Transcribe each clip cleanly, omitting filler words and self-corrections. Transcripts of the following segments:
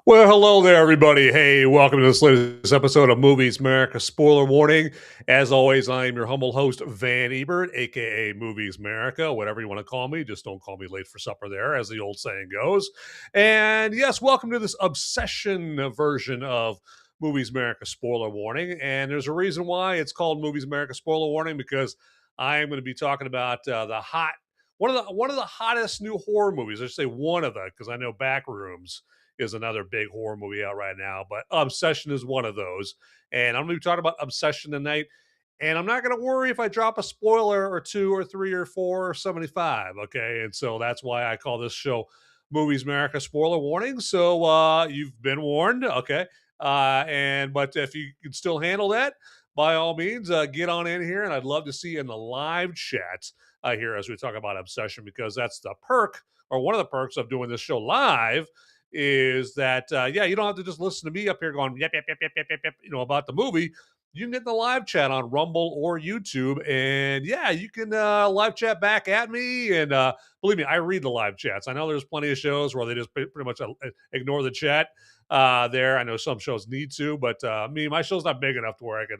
Well, hello there, everybody. Hey, welcome to this latest episode of Movies Merica. Spoiler warning. As always, I am your humble host, Van Ebert, aka Movies Merica, whatever you want to call me. Just don't call me late for supper there, as the old saying goes. And yes, welcome to this obsession version of Movies Merica Spoiler Warning. And there's a reason why it's called Movies Merica Spoiler Warning, because I am going to be talking about one of the hottest new horror movies. I should say one of the, because I know Backrooms is another big horror movie out right now, but Obsession is one of those. And I'm going to be talking about Obsession tonight. And I'm not going to worry if I drop a spoiler or two or three or four or 75. Okay. And so that's why I call this show Movies Merica Spoiler Warning. So you've been warned. Okay. But if you can still handle that, by all means, get on in here. And I'd love to see you in the live chat here as we talk about Obsession, because that's the perk, or one of the perks of doing this show live, is that you don't have to just listen to me up here going yep, yep, yep, yep, yep, yep, yep, about the movie. You can get in the live chat on Rumble or YouTube, and you can live chat back at me. And believe me, I read the live chats. I know there's plenty of shows where they just pretty much ignore the chat there. I know some shows need to, but my show's not big enough to where I could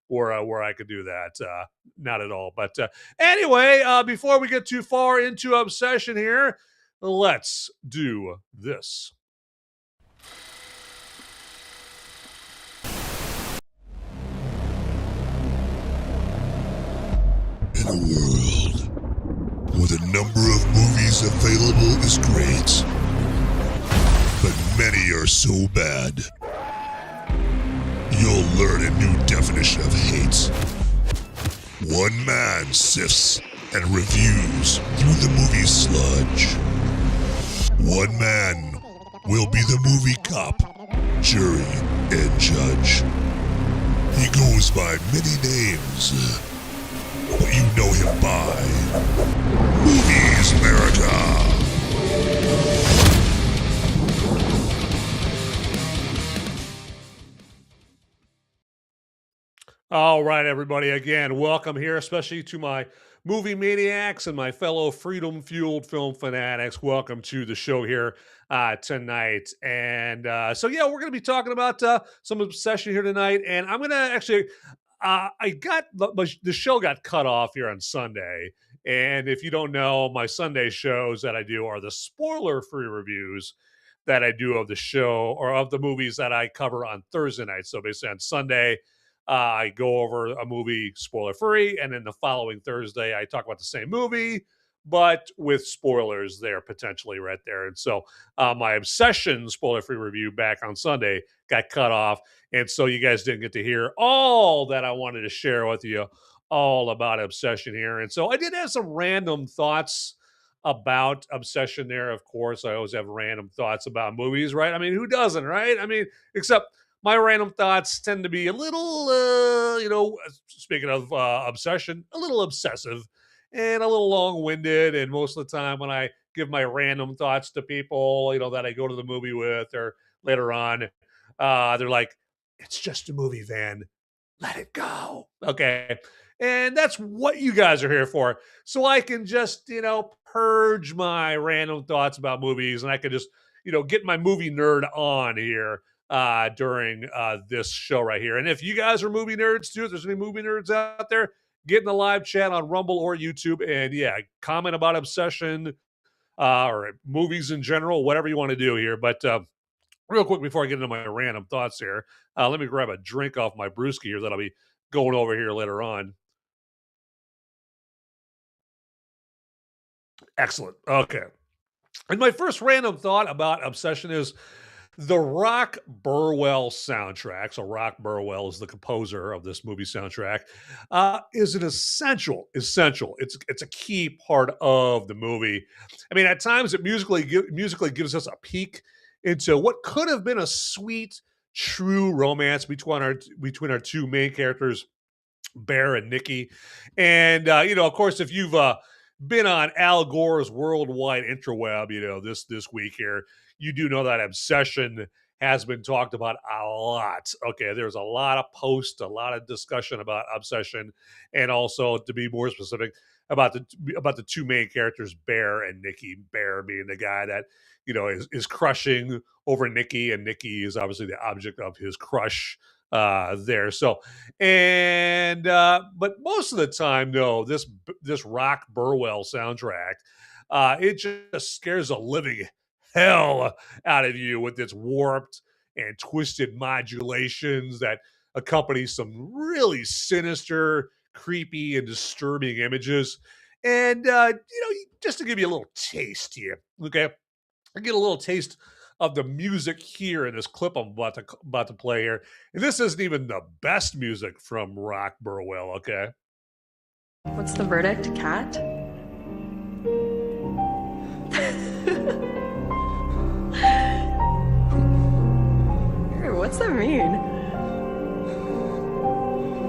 where I could do that. Not at all. But anyway, before we get too far into Obsession here, let's do this. In a world where the number of movies available is great, but many are so bad, you'll learn a new definition of hate. One man sifts and reviews through the movie sludge. One man will be the movie cop, jury, and judge. He goes by many names, but you know him by Movies Merica. All right, everybody. Again, welcome here, especially to my movie maniacs and my fellow freedom-fueled film fanatics. Welcome to the show here tonight. And we're going to be talking about some Obsession here tonight. And I'm going to actually, the show got cut off here on Sunday. And if you don't know, my Sunday shows that I do are the spoiler-free reviews that I do of the show, or of the movies that I cover on Thursday night. So basically on Sunday, I go over a movie spoiler free, and then the following Thursday, I talk about the same movie, but with spoilers there potentially right there. And so my Obsession spoiler free review back on Sunday got cut off. And so you guys didn't get to hear all that I wanted to share with you all about Obsession here. And so I did have some random thoughts about Obsession there. Of course, I always have random thoughts about movies, right? I mean, who doesn't, right? I mean, except my random thoughts tend to be a little, speaking of Obsession, a little obsessive and a little long-winded. And most of the time when I give my random thoughts to people, that I go to the movie with, or later on, they're like, it's just a movie, Van. Let it go. Okay. And that's what you guys are here for. So I can just, purge my random thoughts about movies, and I can just, get my movie nerd on here during this show right here. And if you guys are movie nerds too, if there's any movie nerds out there, get in the live chat on Rumble or YouTube, and comment about Obsession or movies in general, whatever you want to do here. But real quick before I get into my random thoughts here, let me grab a drink off my brewski here that I'll be going over here later on. Excellent. Okay. And my first random thought about Obsession is the Rock Burwell soundtrack. So Rock Burwell is the composer of this movie soundtrack. Is an essential. It's a key part of the movie. I mean, at times it musically gives us a peek into what could have been a sweet, true romance between our two main characters, Bear and Nikki. And of course, if you've been on Al Gore's worldwide interweb, this week here, you do know that Obsession has been talked about a lot. Okay, there's a lot of posts, a lot of discussion about Obsession, and also, to be more specific, about the two main characters, Bear and Nikki. Bear being the guy that is crushing over Nikki, and Nikki is obviously the object of his crush there. So, and but most of the time, no, this Rock Burwell soundtrack, it just scares the living hell out of you with its warped and twisted modulations that accompany some really sinister, creepy, and disturbing images. And just to give you a little taste here, okay, I get a little taste of the music here in this clip I'm about to play here. And this isn't even the best music from Rock Burwell, okay? What's the verdict, cat? What's that mean?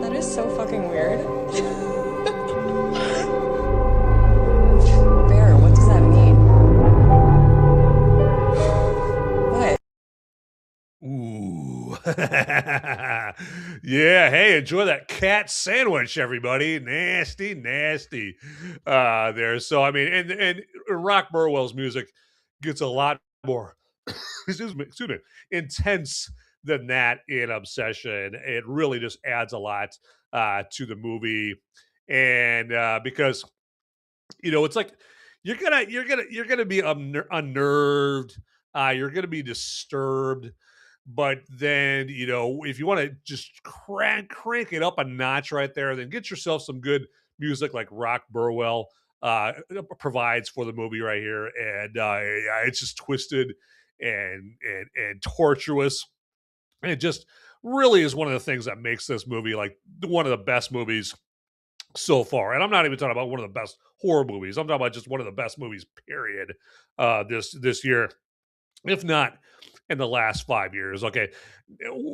That is so fucking weird. Bear, what does that mean? What? Ooh. Yeah, hey, enjoy that cat sandwich, everybody. Nasty, nasty there. So, I mean, and Rock Burwell's music gets a lot more, excuse me, intense than that in Obsession. It really just adds a lot to the movie. And because, it's like you're gonna be unnerved, you're gonna be disturbed, but then if you want to just crank it up a notch right there, then get yourself some good music like Rock Burwell provides for the movie right here. And yeah, it's just twisted and tortuous, and it just really is one of the things that makes this movie like one of the best movies so far. And I'm not even talking about one of the best horror movies. I'm talking about just one of the best movies, period, this year, if not in the last 5 years. Okay,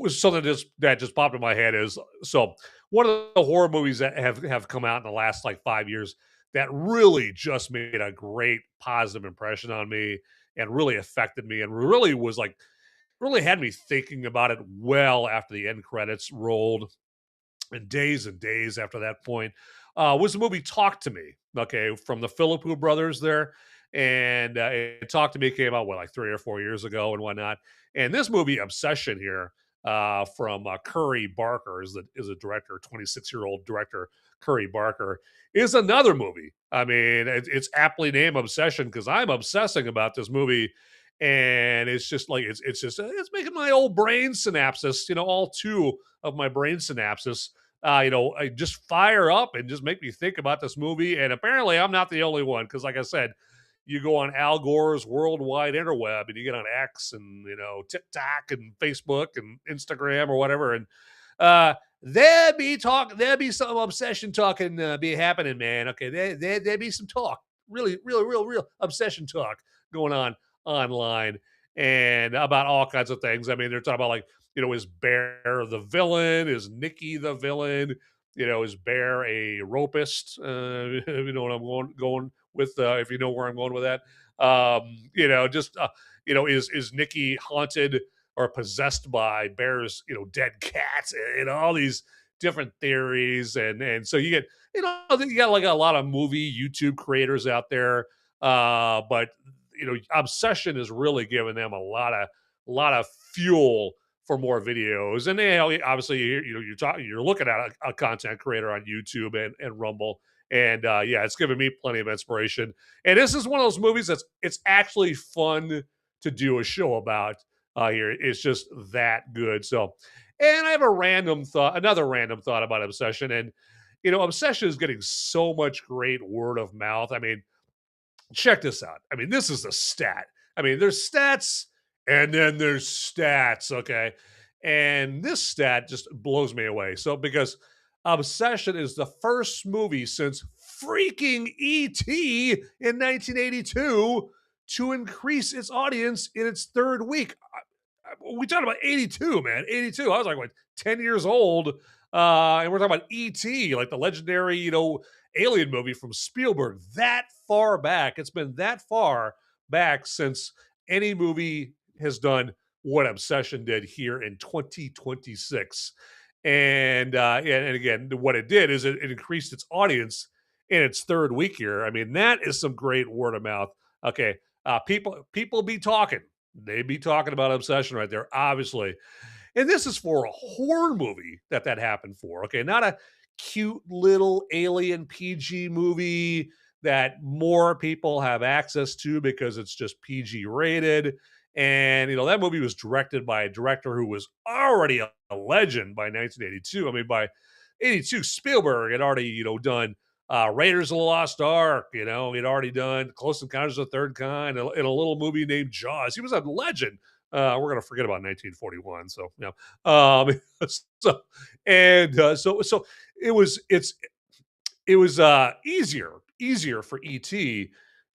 something that just popped in my head is, so one of the horror movies that have come out in the last like 5 years that really just made a great positive impression on me and really affected me and really was like really had me thinking about it well after the end credits rolled and days after that point, was the movie Talk to Me, okay, from the Philippou brothers there. And Talk to Me came out, what, like 3 or 4 years ago and whatnot. And this movie, Obsession here, from Curry Barker, is a director, 26-year-old director, Curry Barker, is another movie. I mean, it's aptly named Obsession because I'm obsessing about this movie. And it's just like, it's making my old brain synapses, all two of my brain synapses, I just fire up and just make me think about this movie. And apparently, I'm not the only one because, like I said, you go on Al Gore's worldwide interweb and you get on X and TikTok and Facebook and Instagram or whatever, and there'd be some obsession talking be happening, man. Okay, there'd be some talk, really, real obsession talk going on online and about all kinds of things. I mean, they're talking about like, is Bear the villain? Is Nikki the villain? Is Bear a ropist? You know what I'm going with, if you know where I'm going with that. Is Nikki haunted or possessed by Bear's, dead cats, and all these different theories. And so you get, you got like a lot of movie YouTube creators out there. But Obsession is really giving them a lot of fuel for more videos. And obviously, you're looking at a content creator on YouTube and Rumble, and yeah, it's given me plenty of inspiration. And this is one of those movies it's actually fun to do a show about here. It's just that good. So, and I have another random thought about Obsession, and Obsession is getting so much great word of mouth. I mean, check this out. I mean, this is a stat. I mean, there's stats and then there's stats, okay? And this stat just blows me away. So, because Obsession is the first movie since freaking E.T. in 1982 to increase its audience in its third week. We talked about 82, man. 82. I was like, 10 years old. And we're talking about E.T., like the legendary, alien movie from Spielberg. That far back. It's been that far back since any movie has done what Obsession did here in 2026. And again, what it did is it increased its audience in its third week here. I mean, that is some great word of mouth. Okay. People be talking. They be talking about Obsession right there, obviously. And this is for a horror movie that happened for. Okay, not a cute little alien PG movie that more people have access to because it's just PG rated. And that movie was directed by a director who was already a legend by 1982. I mean, by 82, Spielberg had already done Raiders of the Lost Ark. He'd already done Close Encounters of the Third Kind in a little movie named Jaws. He was a legend. We're gonna forget about 1941. So so so it was easier for ET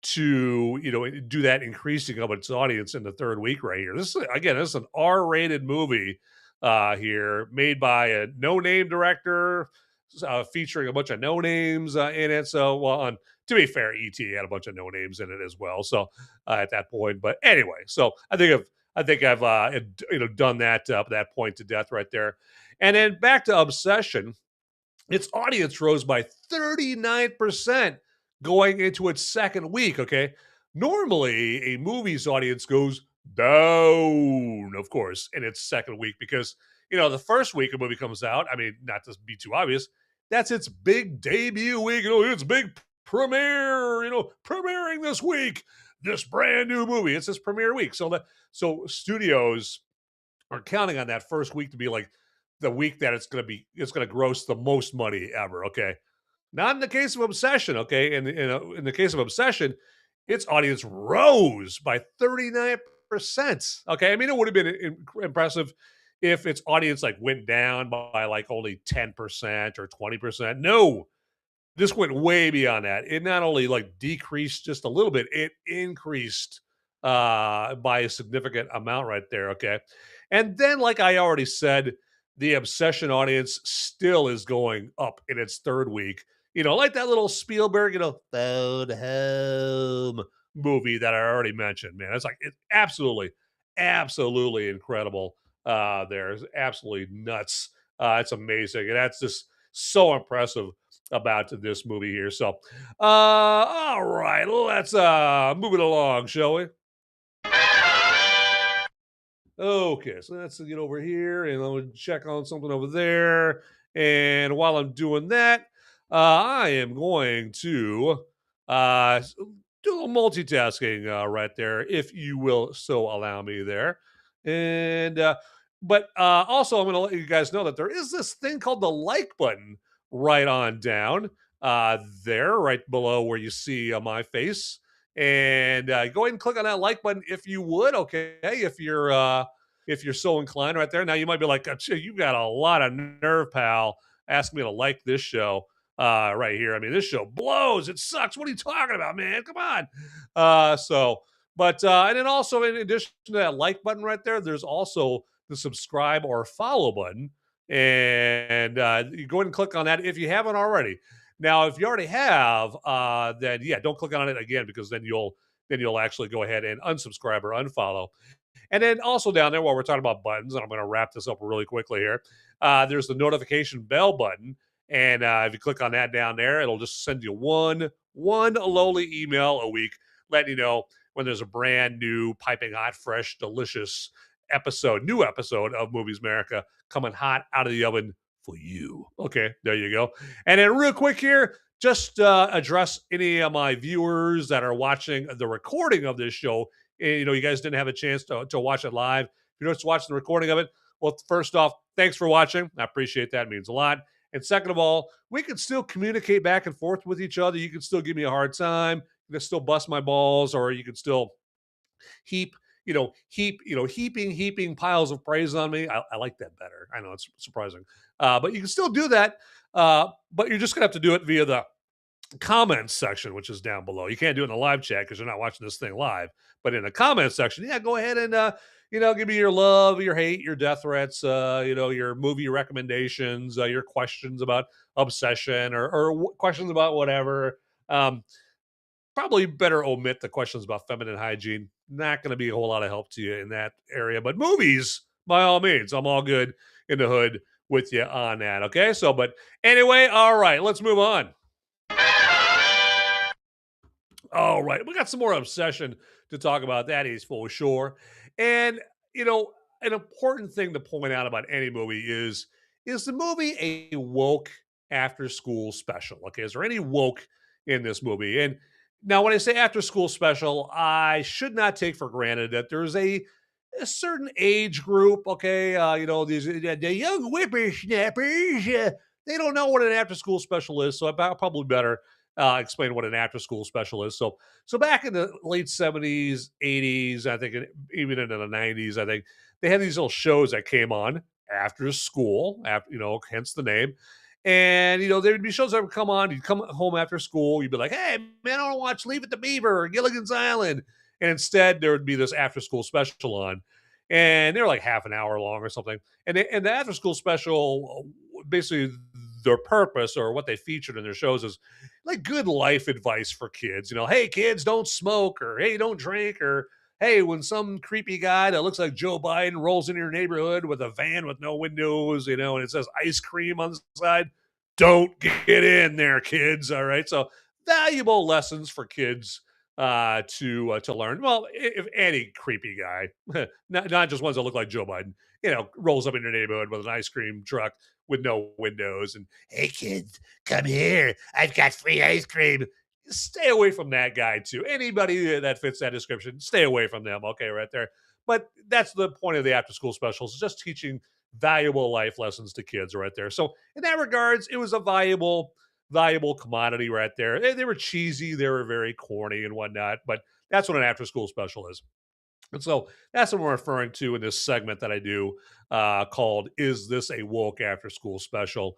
to do that increasing of its audience in the third week right here. This is an R-rated movie here, made by a no-name director, featuring a bunch of no names in it. So, well, to be fair, ET had a bunch of no names in it as well. So at that point, but anyway, so I think I've done that point to death right there. And then back to Obsession, its audience rose by 39% going into its second week. Okay, normally a movie's audience goes down, of course, in its second week because the first week a movie comes out. I mean, not to be too obvious, that's its big debut week. It's big premiere. Premiering this week, this brand new movie. It's its premiere week. So studios are counting on that first week to be like the week that it's going to gross the most money ever. Okay, not in the case of Obsession. Okay, in the case of Obsession, its audience rose by 39%. Okay, I mean, it would have been impressive if its audience went down by only 10% or 20%. No, this went way beyond that. It not only decreased just a little bit, it increased by a significant amount right there. Okay, and then like I already said, the Obsession audience still is going up in its third week. Like that little Spielberg, Phone Home movie that I already mentioned. Man, it's absolutely incredible. There's absolutely nuts. It's amazing, and that's just so impressive about this movie here. So, all right, let's move it along, shall we? Okay, so let's get over here and I'll check on something over there. And while I'm doing that, I am going to do a little multitasking right there, if you will so allow me there. And but also, I'm going to let you guys know that there is this thing called the like button right on down there, right below where you see my face. And go ahead and click on that like button if you would. Okay, if you're so inclined right there. Now you might be like, you got a lot of nerve, pal. Ask me to like this show right here. I mean, this show blows. It sucks. What are you talking about, man? Come on. And then also in addition to that like button right there, there's also the subscribe or follow button. And you go ahead and click on that if you haven't already. Now, if you already have, then yeah, don't click on it again because then you'll actually go ahead and unsubscribe or unfollow. And then also down there, while we're talking about buttons, and I'm going to wrap this up really quickly here, there's the notification bell button. And if you click on that down there, it'll just send you one lowly email a week letting you know when there's a brand new, piping hot, fresh, delicious new episode of Movies Merica coming hot out of the oven for you. Okay, there you go. And then real quick here, just address any of my viewers that are watching the recording of this show. You guys didn't have a chance to watch it live. If you're just watching the recording of it, well, first off, thanks for watching. I appreciate that. It means a lot. And second of all, we can still communicate back and forth with each other. You can still give me a hard time. You can still bust my balls, or you can still heaping piles of praise on me. I like that better. I know it's surprising. But you can still do that. But you're just going to have to do it via the comments section, which is down below. You can't do it in the live chat because you're not watching this thing live. But in the comments section, yeah, go ahead and give me your love, your hate, your death threats, your movie recommendations, your questions about Obsession or questions about whatever. Probably better omit the questions about feminine hygiene. Not going to be a whole lot of help to you in that area. But movies, by all means, I'm all good in the hood with you on that. Okay, but anyway, all right, let's move on. All right, we got some more Obsession to talk about. That is for sure. And you know, an important thing to point out about any movie is the movie a woke after school special? Okay, is there any woke in this movie? And now, when I say after school special, I should not take for granted that there's a certain age group. Okay, these the young whippersnappers. They don't know what an after school special is, so I probably better explain what an after school special is. So back in the late 70s, 80s, I think even into the 90s, I think they had these little shows that came on after school, after hence the name. And there would be shows that would come on. You'd come home after school. You'd be like, "Hey, man, I want to watch Leave It to Beaver or Gilligan's Island." And instead, there would be this after school special on, and they were like half an hour long or something. And the after school special, basically, their purpose or what they featured in their shows is like good life advice for kids. Hey, kids, don't smoke, or hey, don't drink, or hey, when some creepy guy that looks like Joe Biden rolls into your neighborhood with a van with no windows, and it says ice cream on the side, don't get in there, kids. All right. So valuable lessons for kids to learn. Well, if any creepy guy, not just ones that look like Joe Biden, rolls up in your neighborhood with an ice cream truck with no windows and, hey, kids, come here. I've got free ice cream. Stay away from that guy, too. Anybody that fits that description, stay away from them. Okay, right there. But that's the point of the after school specials, just teaching valuable life lessons to kids right there. So in that regards, it was a valuable commodity right there. They were cheesy, they were very corny and whatnot, but that's what an after school special is. And so that's what we're referring to in this segment that I do called "Is This a Woke After School Special?"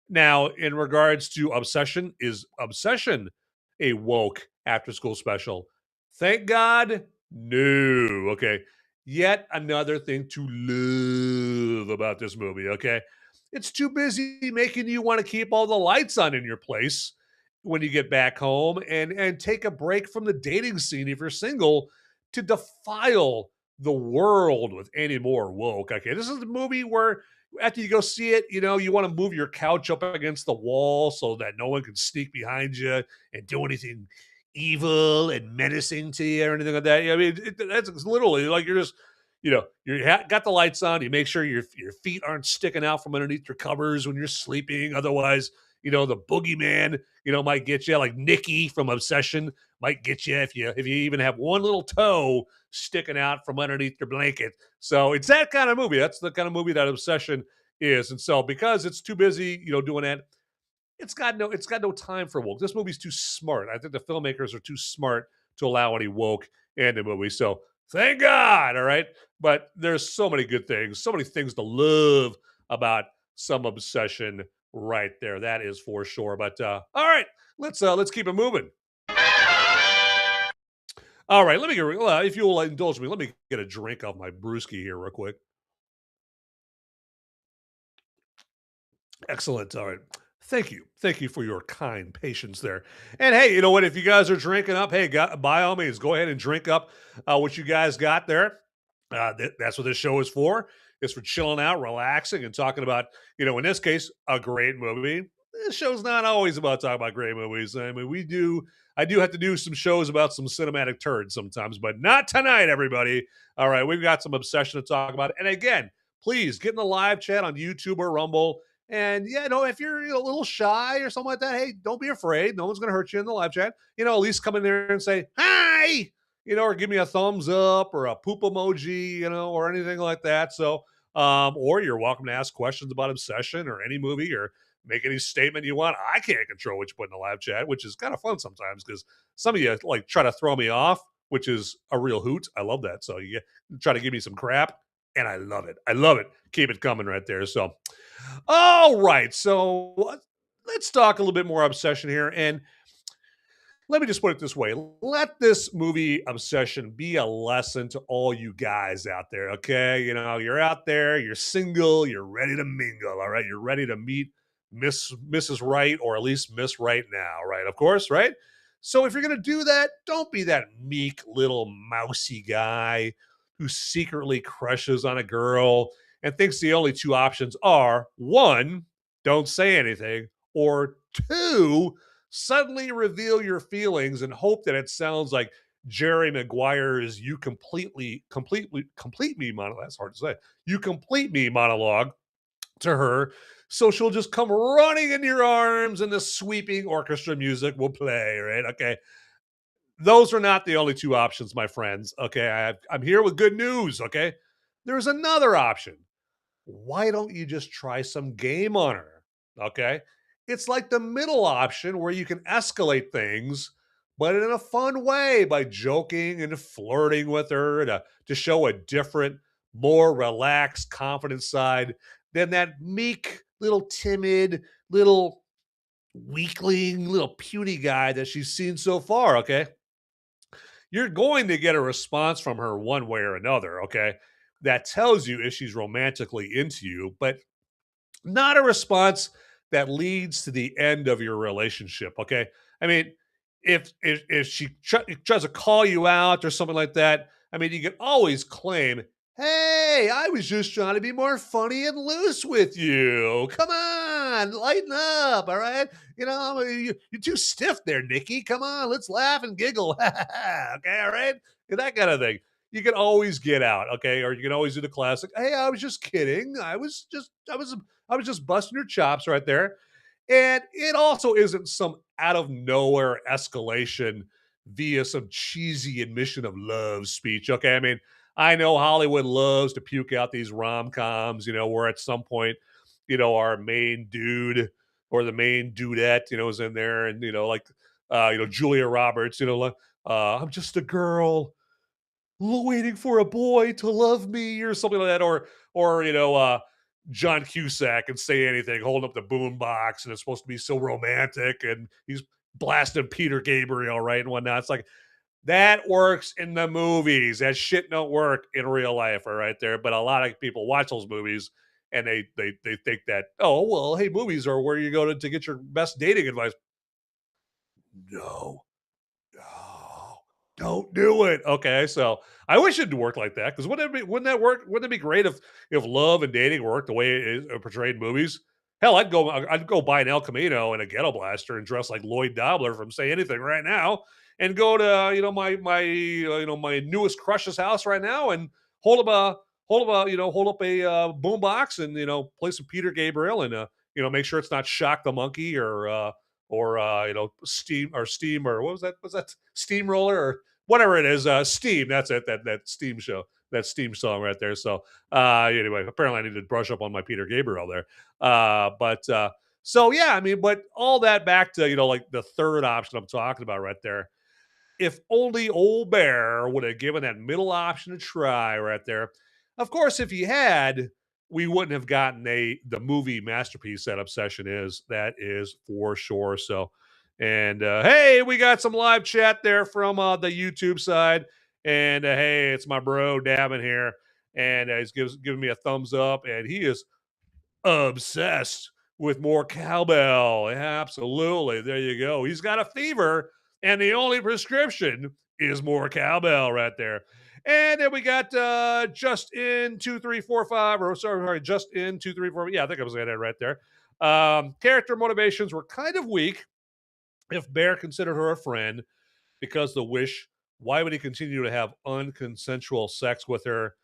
Now, in regards to Obsession, is Obsession a woke after school special? Thank God, no. Okay. Yet another thing to love about this movie. Okay. It's too busy making you want to keep all the lights on in your place when you get back home and take a break from the dating scene if you're single to defile the world with any more woke. Okay. This is a movie where after you go see it, you want to move your couch up against the wall so that no one can sneak behind you and do anything evil and menacing to you or anything like that. I mean, that's literally like you're just, got the lights on. You make sure your feet aren't sticking out from underneath your covers when you're sleeping. Otherwise, the boogeyman, might get you. Like Nikki from Obsession might get you if you even have one little toe sticking out from underneath your blanket. So it's that kind of movie. That's the kind of movie that Obsession is. And so because it's too busy, doing that, it's got no time for woke. This movie's too smart. I think the filmmakers are too smart to allow any woke in the movie. So thank God. All right. But there's so many good things, so many things to love about some Obsession right there. That is for sure. But all right, let's keep it moving. All right, let me get. If you will indulge me, let me get a drink off my brewski here, real quick. Excellent. All right. Thank you for your kind patience there. And hey, you know what? If you guys are drinking up, hey, by all means, go ahead and drink up what you guys got there. That's what this show is for. It's for chilling out, relaxing, and talking about, in this case, a great movie. This show's not always about talking about great movies. I mean, I do have to do some shows about some cinematic turds sometimes, but not tonight, everybody. All right, we've got some Obsession to talk about. And again, please get in the live chat on YouTube or Rumble. And yeah, if you're a little shy or something like that, hey, don't be afraid. No one's going to hurt you in the live chat. At least come in there and say, hi, or give me a thumbs up or a poop emoji, or anything like that. So, or you're welcome to ask questions about Obsession or any movie or make any statement you want. I can't control what you put in the live chat, which is kind of fun sometimes because some of you like try to throw me off, which is a real hoot. I love that. So you try to give me some crap, and I love it. I love it. Keep it coming right there. So, all right. So let's talk a little bit more Obsession here. And let me just put it this way. Let this movie Obsession be a lesson to all you guys out there, okay? You're out there, you're single, you're ready to mingle, all right? You're ready to meet Mrs. Right, or at least Miss Right now, right? Of course, right? So if you're going to do that, don't be that meek little mousy guy who secretly crushes on a girl and thinks the only two options are, one, don't say anything, or two, suddenly reveal your feelings and hope that it sounds like Jerry Maguire's "You complete me" monologue. That's hard to say. "You complete me" monologue to her. So she'll just come running in your arms and the sweeping orchestra music will play, right? Okay. Those are not the only two options, my friends. Okay. I'm here with good news. Okay. There's another option. Why don't you just try some game on her? Okay. It's like the middle option where you can escalate things, but in a fun way by joking and flirting with her to show a different, more relaxed, confident side than that meek, little timid, little weakling, little puny guy that she's seen so far. Okay. You're going to get a response from her one way or another. Okay. That tells you if she's romantically into you, but not a response that leads to the end of your relationship. Okay. I mean, if she tries to call you out or something like that, I mean, you can always claim, "Hey, I was just trying to be more funny and loose with you. Come on, lighten up, all right? You're too stiff there, Nikki. Come on, let's laugh and giggle. Okay, all right? That kind of thing. You can always get out, okay? Or you can always do the classic, "Hey, I was just kidding. I was just busting your chops right there." And it also isn't some out of nowhere escalation via some cheesy admission of love speech. Okay. I mean, I know Hollywood loves to puke out these rom coms, where at some point, our main dude or the main dudette, is in there and, Julia Roberts, like, "I'm just a girl waiting for a boy to love me," or something like that, or John Cusack and Say Anything, holding up the boom box, and it's supposed to be so romantic, and he's blasting Peter Gabriel, right, and whatnot. It's like that works in the movies. That shit don't work in real life, all right there. But a lot of people watch those movies and they think that, oh well, hey, movies are where you go to get your best dating advice. No, no, don't do it. Okay, so I wish it'd work like that because wouldn't that work? Wouldn't it be great if love and dating worked the way it is portrayed in movies? Hell, I'd go buy an El Camino and a ghetto blaster and dress like Lloyd Dobler from Say Anything right now, and go to my newest crush's house right now and hold up a boom box and play some Peter Gabriel and make sure it's not Shock the Monkey or Steam or what was that? Was that Steamroller or whatever it is? Steam. That's it. That Steam show. That Steam song right there. So anyway, apparently I need to brush up on my Peter Gabriel there. But so yeah, I mean, but all that back to like the third option I'm talking about right there. If only old Bear would have given that middle option a try right there. Of course, if he had, we wouldn't have gotten the movie masterpiece that Obsession is. That is for sure. So, and hey, we got some live chat there from the YouTube side. And hey, it's my bro Davin here, and he's giving me a thumbs up, and he is obsessed with more cowbell. Absolutely. There you go. He's got a fever, and the only prescription is more cowbell right there. And then we got Justin2345, or sorry, Justin2345. Yeah, I think I was saying that right there. Character motivations were kind of weak. If Bear considered her a friend because the wish, why would he continue to have unconsensual sex with her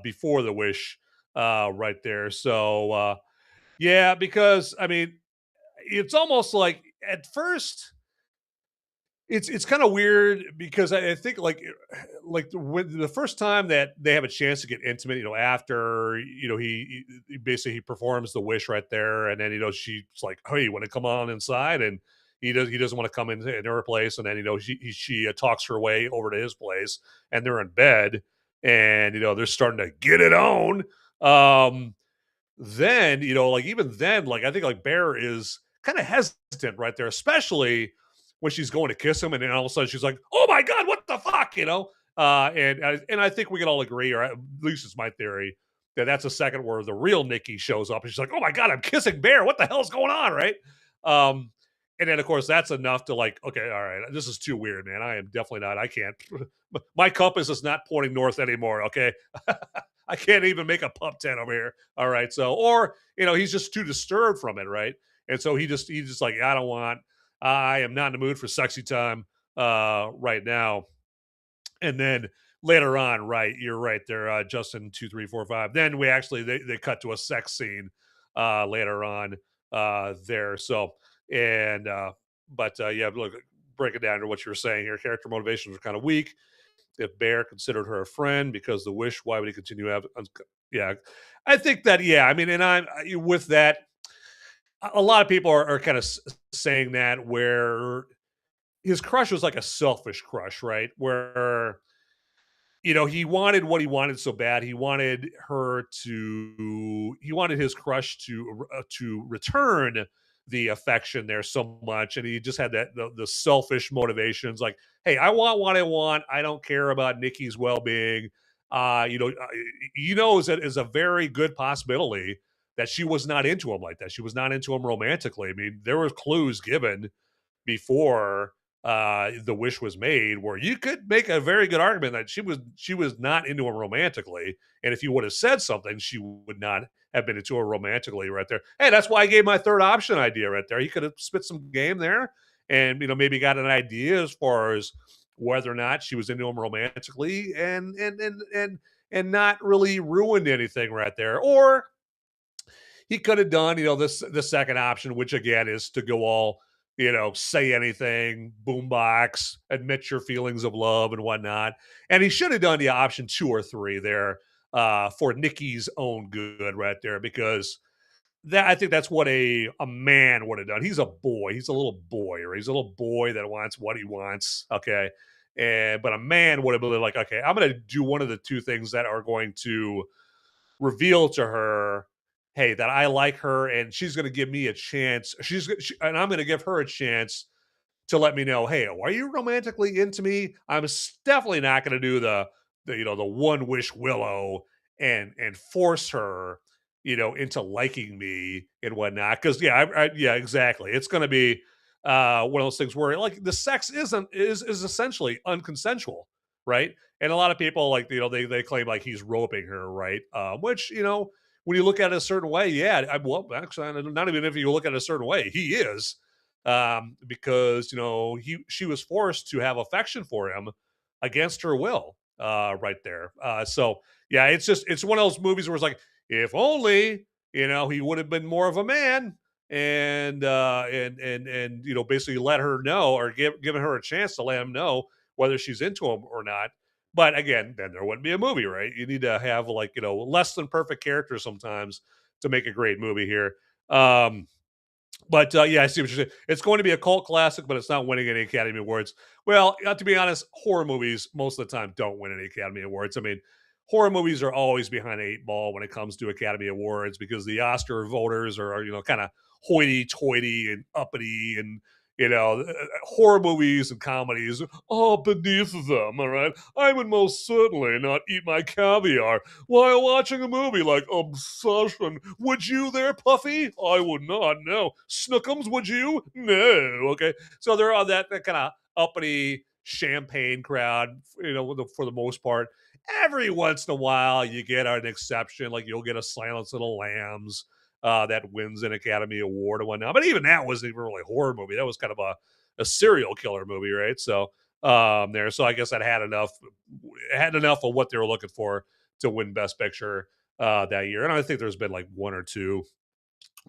before the wish? Right there. So yeah, because I mean, it's almost like at first it's kind of weird because I think like when the first time that they have a chance to get intimate, after he basically he performs the wish right there, and then she's like, "Hey, you want to come on inside?" And he doesn't want to come in her place, and then she talks her way over to his place, and they're in bed, and they're starting to get it on. Then like even then, like I think like Bear is kind of hesitant right there, especially when she's going to kiss him, and then all of a sudden she's like, "Oh my god, what the fuck?" And I think we can all agree, or at least it's my theory, that that's a second where the real Nikki shows up, and she's like, "Oh my god, I'm kissing Bear. What the hell's going on?" Right? Um, and then of course that's enough to like, okay, all right, this is too weird, man. I am definitely not. I can't. My compass is not pointing north anymore. Okay. I can't even make a pup tent over here. All right. So, or, he's just too disturbed from it. Right. And so he's just like, I don't want, I am not in the mood for sexy time right now. And then later on, right, you're right there, Justin 2, 3, 4, 5. Then they cut to a sex scene later on there. So and yeah, look, break it down to what you were saying here. Character motivations are kind of weak. If Bear considered her a friend because the wish, why would he continue to have? Yeah, I think that. Yeah, I mean, and with that. A lot of people are kind of saying that where his crush was like a selfish crush, right? Where he wanted what he wanted so bad. He wanted his crush to return the affection there so much, and he just had the selfish motivations. Like, hey, I want what I want. I don't care about Nikki's well being. Is a very good possibility that she was not into him like that. She was not into him romantically. I mean, there were clues given before the wish was made where you could make a very good argument that she was not into him romantically, and if you would have said something, she would not have been into her romantically right there. Hey, that's why I gave my third option idea right there. He could have spit some game there and maybe got an idea as far as whether or not she was into him romantically and not really ruined anything right there. Or he could have done, the second option, which again is to go all, say anything, boombox, admit your feelings of love and whatnot. And he should have done the option 2 or 3 there for Nikki's own good right there, because I think that's what a man would have done. He's a boy. He's a little boy, or he's a little boy that wants what he wants. Okay. But a man would have been like, okay, I'm going to do one of the two things that are going to reveal to her, hey, that I like her, and she's going to give me a chance. And I'm going to give her a chance to let me know, hey, are you romantically into me? I'm definitely not going to do the one Wish Willow and force her, into liking me and whatnot. Because yeah, exactly. It's going to be one of those things where like the sex is essentially unconsensual, right? And a lot of people like they claim like he's roping her, right? Which when you look at it a certain way, yeah, well, actually, not even if you look at it a certain way, he is, because she was forced to have affection for him against her will, right there. So yeah, it's one of those movies where it's like, if only he would have been more of a man and basically let her know, or given her a chance to let him know whether she's into him or not. But again, then there wouldn't be a movie, right? You need to have like less than perfect characters sometimes to make a great movie here. But yeah, I see what you're saying. It's going to be a cult classic, but it's not winning any Academy Awards. Well, to be honest, horror movies most of the time don't win any Academy Awards. I mean, horror movies are always behind the 8 ball when it comes to Academy Awards, because the Oscar voters are kind of hoity-toity and uppity, and horror movies and comedies are beneath them. All right, I would most certainly not eat my caviar while watching a movie like Obsession. Would you there, Puffy? I would not. No. Snookums, would you? No. Okay, so they're all that kind of uppity champagne crowd, for the most part. Every once in a while, you get an exception, like you'll get a Silence of the Lambs that wins an Academy Award and whatnot. But even that wasn't even really a horror movie. That was kind of a serial killer movie, right? So there. So I guess that had enough of what they were looking for to win Best Picture that year. And I think there's been like 1 or 2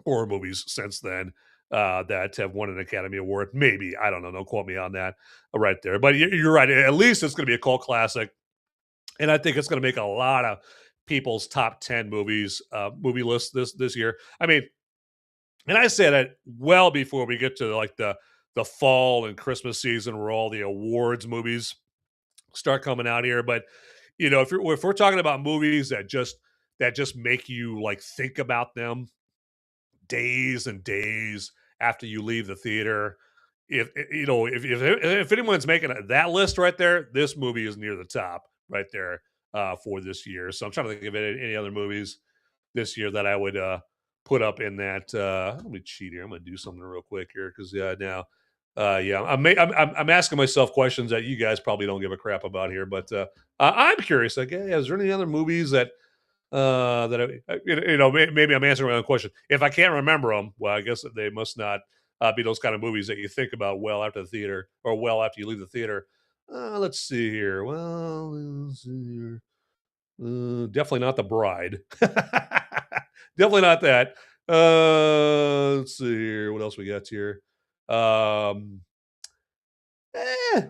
horror movies since then that have won an Academy Award. Maybe. I don't know. Don't quote me on that right there. But you're right. At least it's going to be a cult classic. And I think it's going to make a lot of people's top 10 movie list this year. I mean, and I said it well before we get to like the fall and Christmas season where all the awards movies start coming out here. But if we're talking about movies that just make you like think about them days and days after you leave the theater, if anyone's making that list right there, this movie is near the top right there for this year. So I'm trying to think of any other movies this year that I would put up in that. Let me cheat here. I'm going to do something real quick here because now, I'm asking myself questions that you guys probably don't give a crap about here, but I'm curious. Like, hey, is there any other movies that maybe I'm answering my own question. If I can't remember them, well, I guess they must not be those kind of movies that you think about well after the theater or well after you leave the theater. Let's see here. Well, let's see here. Definitely not The Bride. Definitely not that. Let's see here. What else we got here? Um, eh,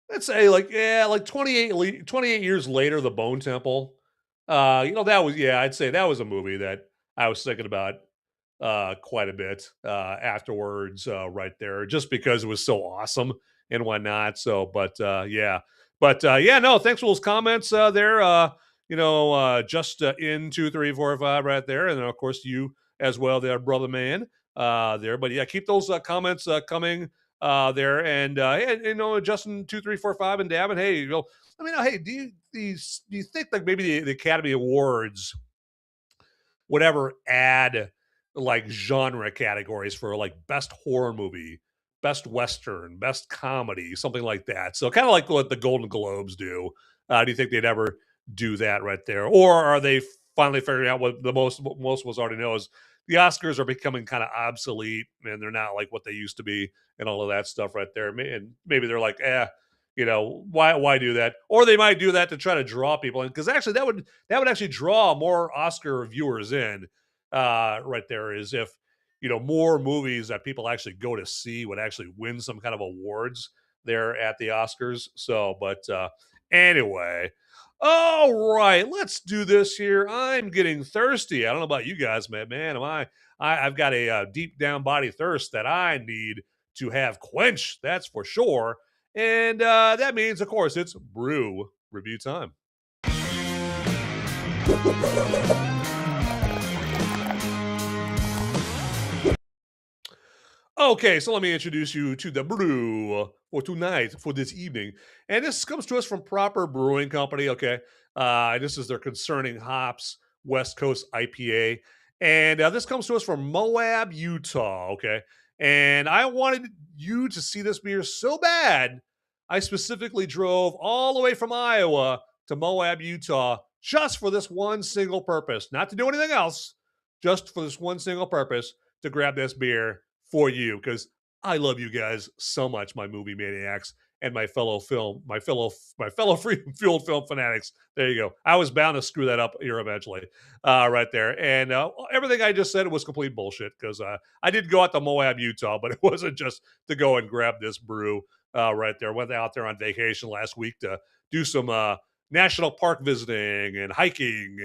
let's say like yeah, like 28 years later, The Bone Temple. That was yeah, I'd say that was a movie that I was thinking about quite a bit afterwards, right there, just because it was so awesome and whatnot. So, yeah, no, thanks for those comments there. Just in 2, 3, 4, 5 right there, and then, of course you as well, there, brother man, there. But yeah, keep those comments coming there, and Justin 2, 3, 4, 5 and Davin. Hey, I mean, hey, do you think like maybe the Academy Awards would ever add like genre categories for like best horror movie, best western, best comedy, something like that? So kind of like what the Golden Globes do. Do you think they'd ever do that right there, or are they finally figuring out what the most of us already know is the Oscars are becoming kind of obsolete and they're not like what they used to be and all of that stuff right there? And maybe they're like, why do that? Or they might do that to try to draw people in, because actually that would actually draw more Oscar viewers in. Right there is if more movies that people actually go to see would actually win some kind of awards there at the Oscars. So, but anyway, all right, let's do this here. I'm getting thirsty. I don't know about you guys, man. I've got a deep down body thirst that I need to have quenched. That's for sure. And that means, of course, it's brew review time. Okay, so let me introduce you to the brew for tonight, for this evening. And this comes to us from Proper Brewing Company, okay? This is their Concerning Hops West Coast IPA. And this comes to us from Moab, Utah, okay? And I wanted you to see this beer so bad, I specifically drove all the way from Iowa to Moab, Utah, just for this one single purpose. Not to do anything else, just for this one single purpose, to grab this beer for you, because I love you guys so much, my movie maniacs and my fellow free fueled film fanatics. There you go. I was bound to screw that up here eventually, right there. And everything I just said was complete bullshit, because I did go out to Moab, Utah, but it wasn't just to go and grab this brew right there. Went out there on vacation last week to do some national park visiting and hiking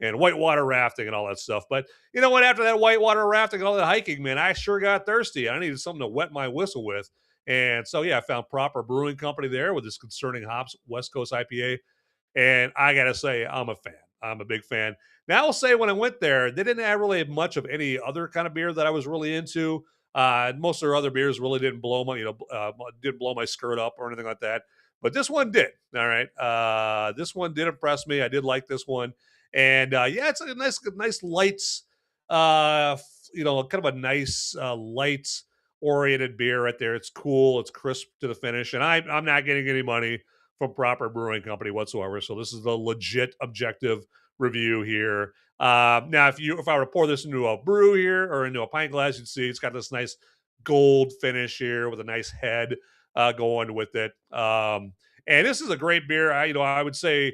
and whitewater rafting and all that stuff. But you know what? After that whitewater rafting and all that hiking, man, I sure got thirsty. I needed something to wet my whistle with. And so, yeah, I found Proper Brewing Company there with this Concerning Hops West Coast IPA. And I got to say, I'm a fan. I'm a big fan. Now, I'll say when I went there, they didn't have really have much of any other kind of beer that I was really into. Most of their other beers really didn't blow my skirt up or anything like that. But this one did. All right. This one did impress me. I did like this one. And yeah, it's a nice light, kind of a nice light oriented beer right there. It's cool. It's crisp to the finish. And I'm not getting any money from Proper Brewing Company whatsoever. So this is the legit objective review here. Now, if I were to pour this into a brew here or into a pint glass, you'd see it's got this nice gold finish here with a nice head going with it. And this is a great beer. I would say,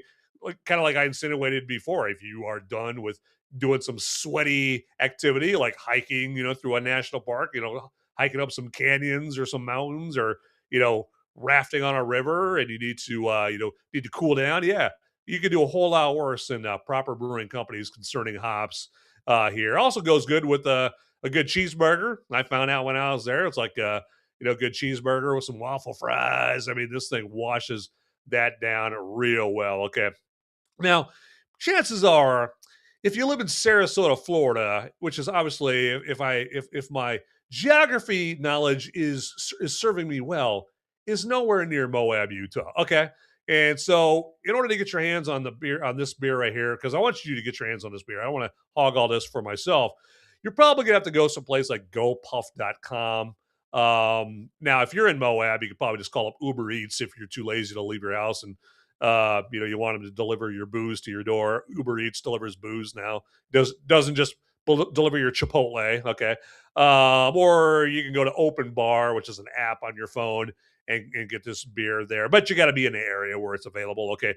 kind of like I insinuated before, if you are done with doing some sweaty activity like hiking, through a national park, hiking up some canyons or some mountains, or rafting on a river, and you need to cool down. Yeah, you can do a whole lot worse than Proper Brewing Company's Concerning Hops here. Also goes good with a good cheeseburger. I found out when I was there, it's like good cheeseburger with some waffle fries. I mean, this thing washes that down real well. Okay. Now, chances are, if you live in Sarasota, Florida, which is obviously, if my geography knowledge is serving me well, is nowhere near Moab, Utah. Okay, and so in order to get your hands on this beer right here, because I want you to get your hands on this beer, I don't want to hog all this for myself. You're probably gonna have to go someplace like GoPuff.com. Now, if you're in Moab, you could probably just call up Uber Eats if you're too lazy to leave your house and you want them to deliver your booze to your door. Uber Eats delivers booze now. Doesn't just deliver your Chipotle. Okay. Or you can go to Open Bar, which is an app on your phone, and get this beer there. But you got to be in the area where it's available. Okay.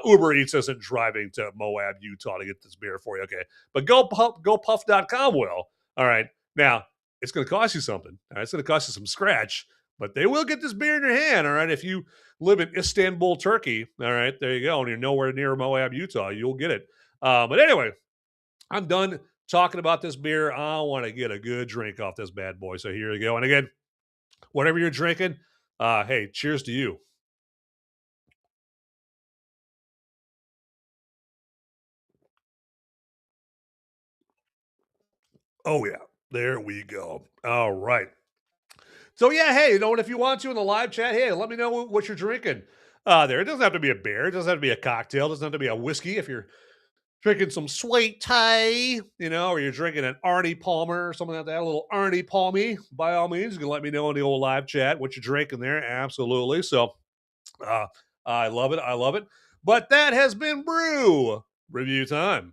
Uber Eats isn't driving to Moab, Utah to get this beer for you. Okay. But GoPuff.com will. All right. Now, it's going to cost you something. All right. It's going to cost you some scratch, but they will get this beer in your hand. All right. If you live in Istanbul, Turkey, all right, there you go. And you're nowhere near Moab, Utah, you'll get it. But anyway, I'm done talking about this beer. I want to get a good drink off this bad boy. So here you go. And again, whatever you're drinking, hey, cheers to you. Oh, yeah. There we go. All right. So, yeah, hey, you know what? If you want to in the live chat, hey, let me know what you're drinking there. It doesn't have to be a beer. It doesn't have to be a cocktail. It doesn't have to be a whiskey. If you're drinking some sweet tea, you know, or you're drinking an Arnie Palmer or something like that, a little Arnie Palmy, by all means, you can let me know in the old live chat what you're drinking there. Absolutely. So, uh, I love it. I love it. But that has been Brew Review Time.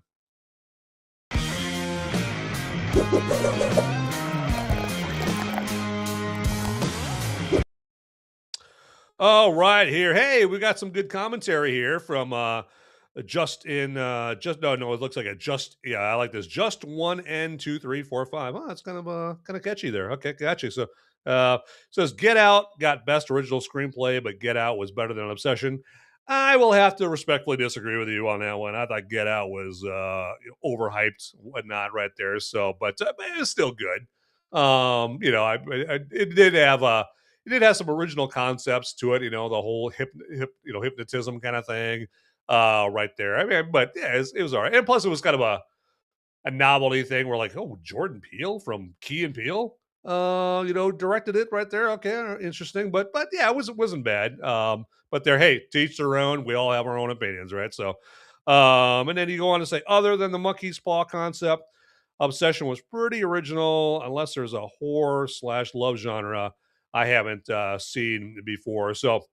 All right, here. Hey, we got some good commentary here from just in just no, it looks like yeah, I like this. Just 1N2345. Oh, that's kind of catchy there. Okay, gotcha. So says Get Out got best original screenplay, but Get Out was better than Obsession. I will have to respectfully disagree with you on that one. I thought Get Out was overhyped, whatnot, right there. So, but it was still good. You know, it did have some original concepts to it. You know, the whole hypnotism kind of thing, right there. I mean, but yeah, it was all right. And plus, it was kind of a novelty thing. Where like, oh, Jordan Peele from Key and Peele, directed it right there. Okay, interesting. But yeah, it wasn't bad. But there, hey, to each their own. We all have our own opinions, right? So, and then you go on to say, other than the monkey's paw concept, Obsession was pretty original, unless there's a horror/love genre I haven't seen before. So,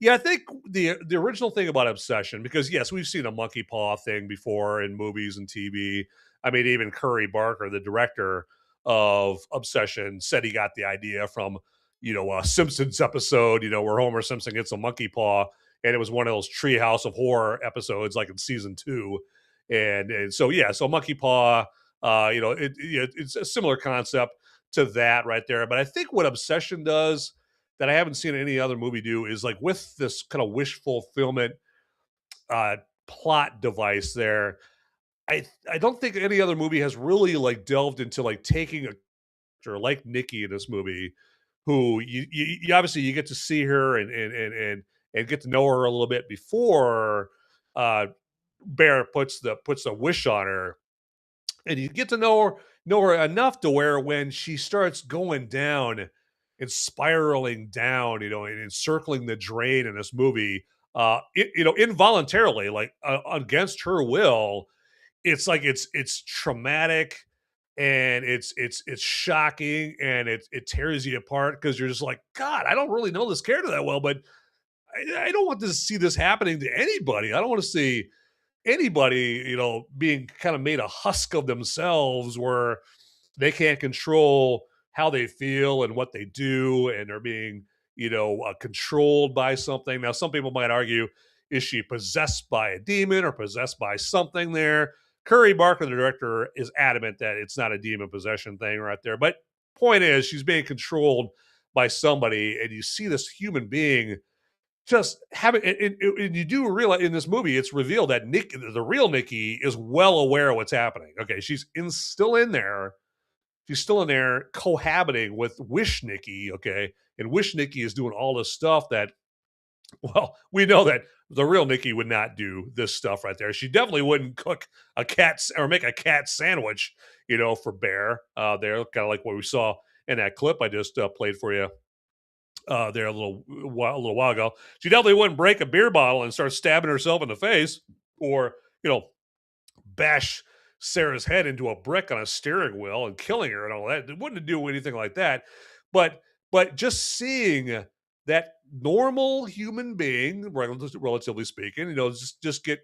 yeah, I think the original thing about Obsession, because yes, we've seen a monkey paw thing before in movies and TV. I mean, even Curry Barker, the director of Obsession, said he got the idea from a Simpsons episode, where Homer Simpson gets a monkey paw, and it was one of those Treehouse of Horror episodes, like in season 2, and so yeah, so monkey paw, it's a similar concept to that right there. But I think what Obsession does that I haven't seen any other movie do is like with this kind of wish fulfillment plot device there. I don't think any other movie has really like delved into like taking a character like Nikki in this movie, who you obviously you get to see her and get to know her a little bit before Bear puts the wish on her, and you get to know her enough to where when she starts going down and spiraling down, and encircling the drain in this movie, involuntarily, like against her will, it's like it's traumatic, and it's shocking, and it tears you apart because you're just like, God, I don't really know this character that well, but I don't want to see this happening to anybody. I don't want to see anybody, being kind of made a husk of themselves where they can't control how they feel and what they do, and they're being, controlled by something. Now, some people might argue, is she possessed by a demon or possessed by something there? Curry Barker, the director, is adamant that it's not a demon possession thing right there. But point is, she's being controlled by somebody, and you see this human being just having, and you do realize in this movie, it's revealed that Nick, the real Nikki, is well aware of what's happening. Okay, still in there. She's still in there cohabiting with Wish Nikki. Okay, and Wish Nikki is doing all this stuff that, well, we know that the real Nikki would not do this stuff right there. She definitely wouldn't cook a cat or make a cat sandwich, for Bear. There, kind of like what we saw in that clip I just played for you there a little while ago. She definitely wouldn't break a beer bottle and start stabbing herself in the face, or bash Sarah's head into a brick on a steering wheel and killing her and all that. It wouldn't do anything like that. But just seeing that normal human being, relatively speaking, just get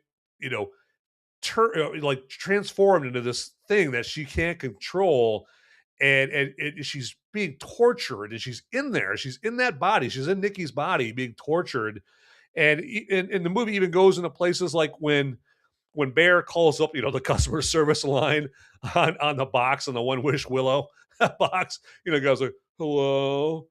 like transformed into this thing that she can't control, and she's being tortured, and she's in there, she's in that body, she's in Nikki's body being tortured, and the movie even goes into places like when Bear calls up, the customer service line on the box, on the one Wish Willow box, goes like, "Hello,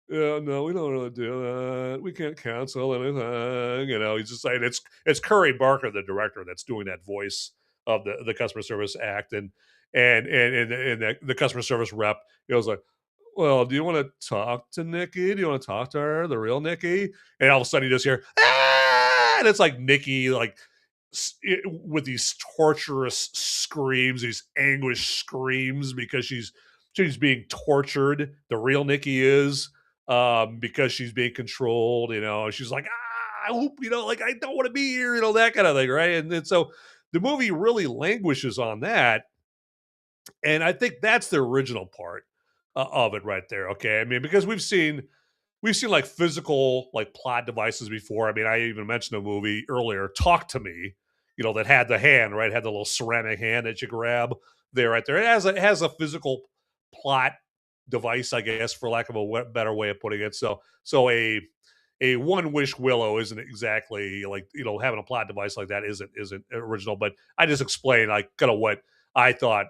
yeah, no, we don't really do that. We can't cancel anything." He's just saying it's Curry Barker, the director, that's doing that voice of the customer service act, and the customer service rep goes like, "Well, do you want to talk to Nikki? Do you want to talk to her, the real Nikki?" And all of a sudden, you just hear, "Ah!" And it's like Nikki, like with these torturous screams, these anguish screams, because she's being tortured. The real Nikki is, because she's being controlled. She's like, "Ah, I hope, like, I don't want to be here," that kind of thing, right? And so the movie really languishes on that, and I think that's the original part of it right there. Okay, I mean, because we've seen like physical like plot devices before. I mean, I even mentioned a movie earlier, Talk to Me, that had the hand, right? Had the little ceramic hand that you grab there, right there. It has a physical plot device, I guess, for lack of a better way of putting it. So a one Wish Willow isn't exactly like, having a plot device like that isn't original. But I just explained like kind of what I thought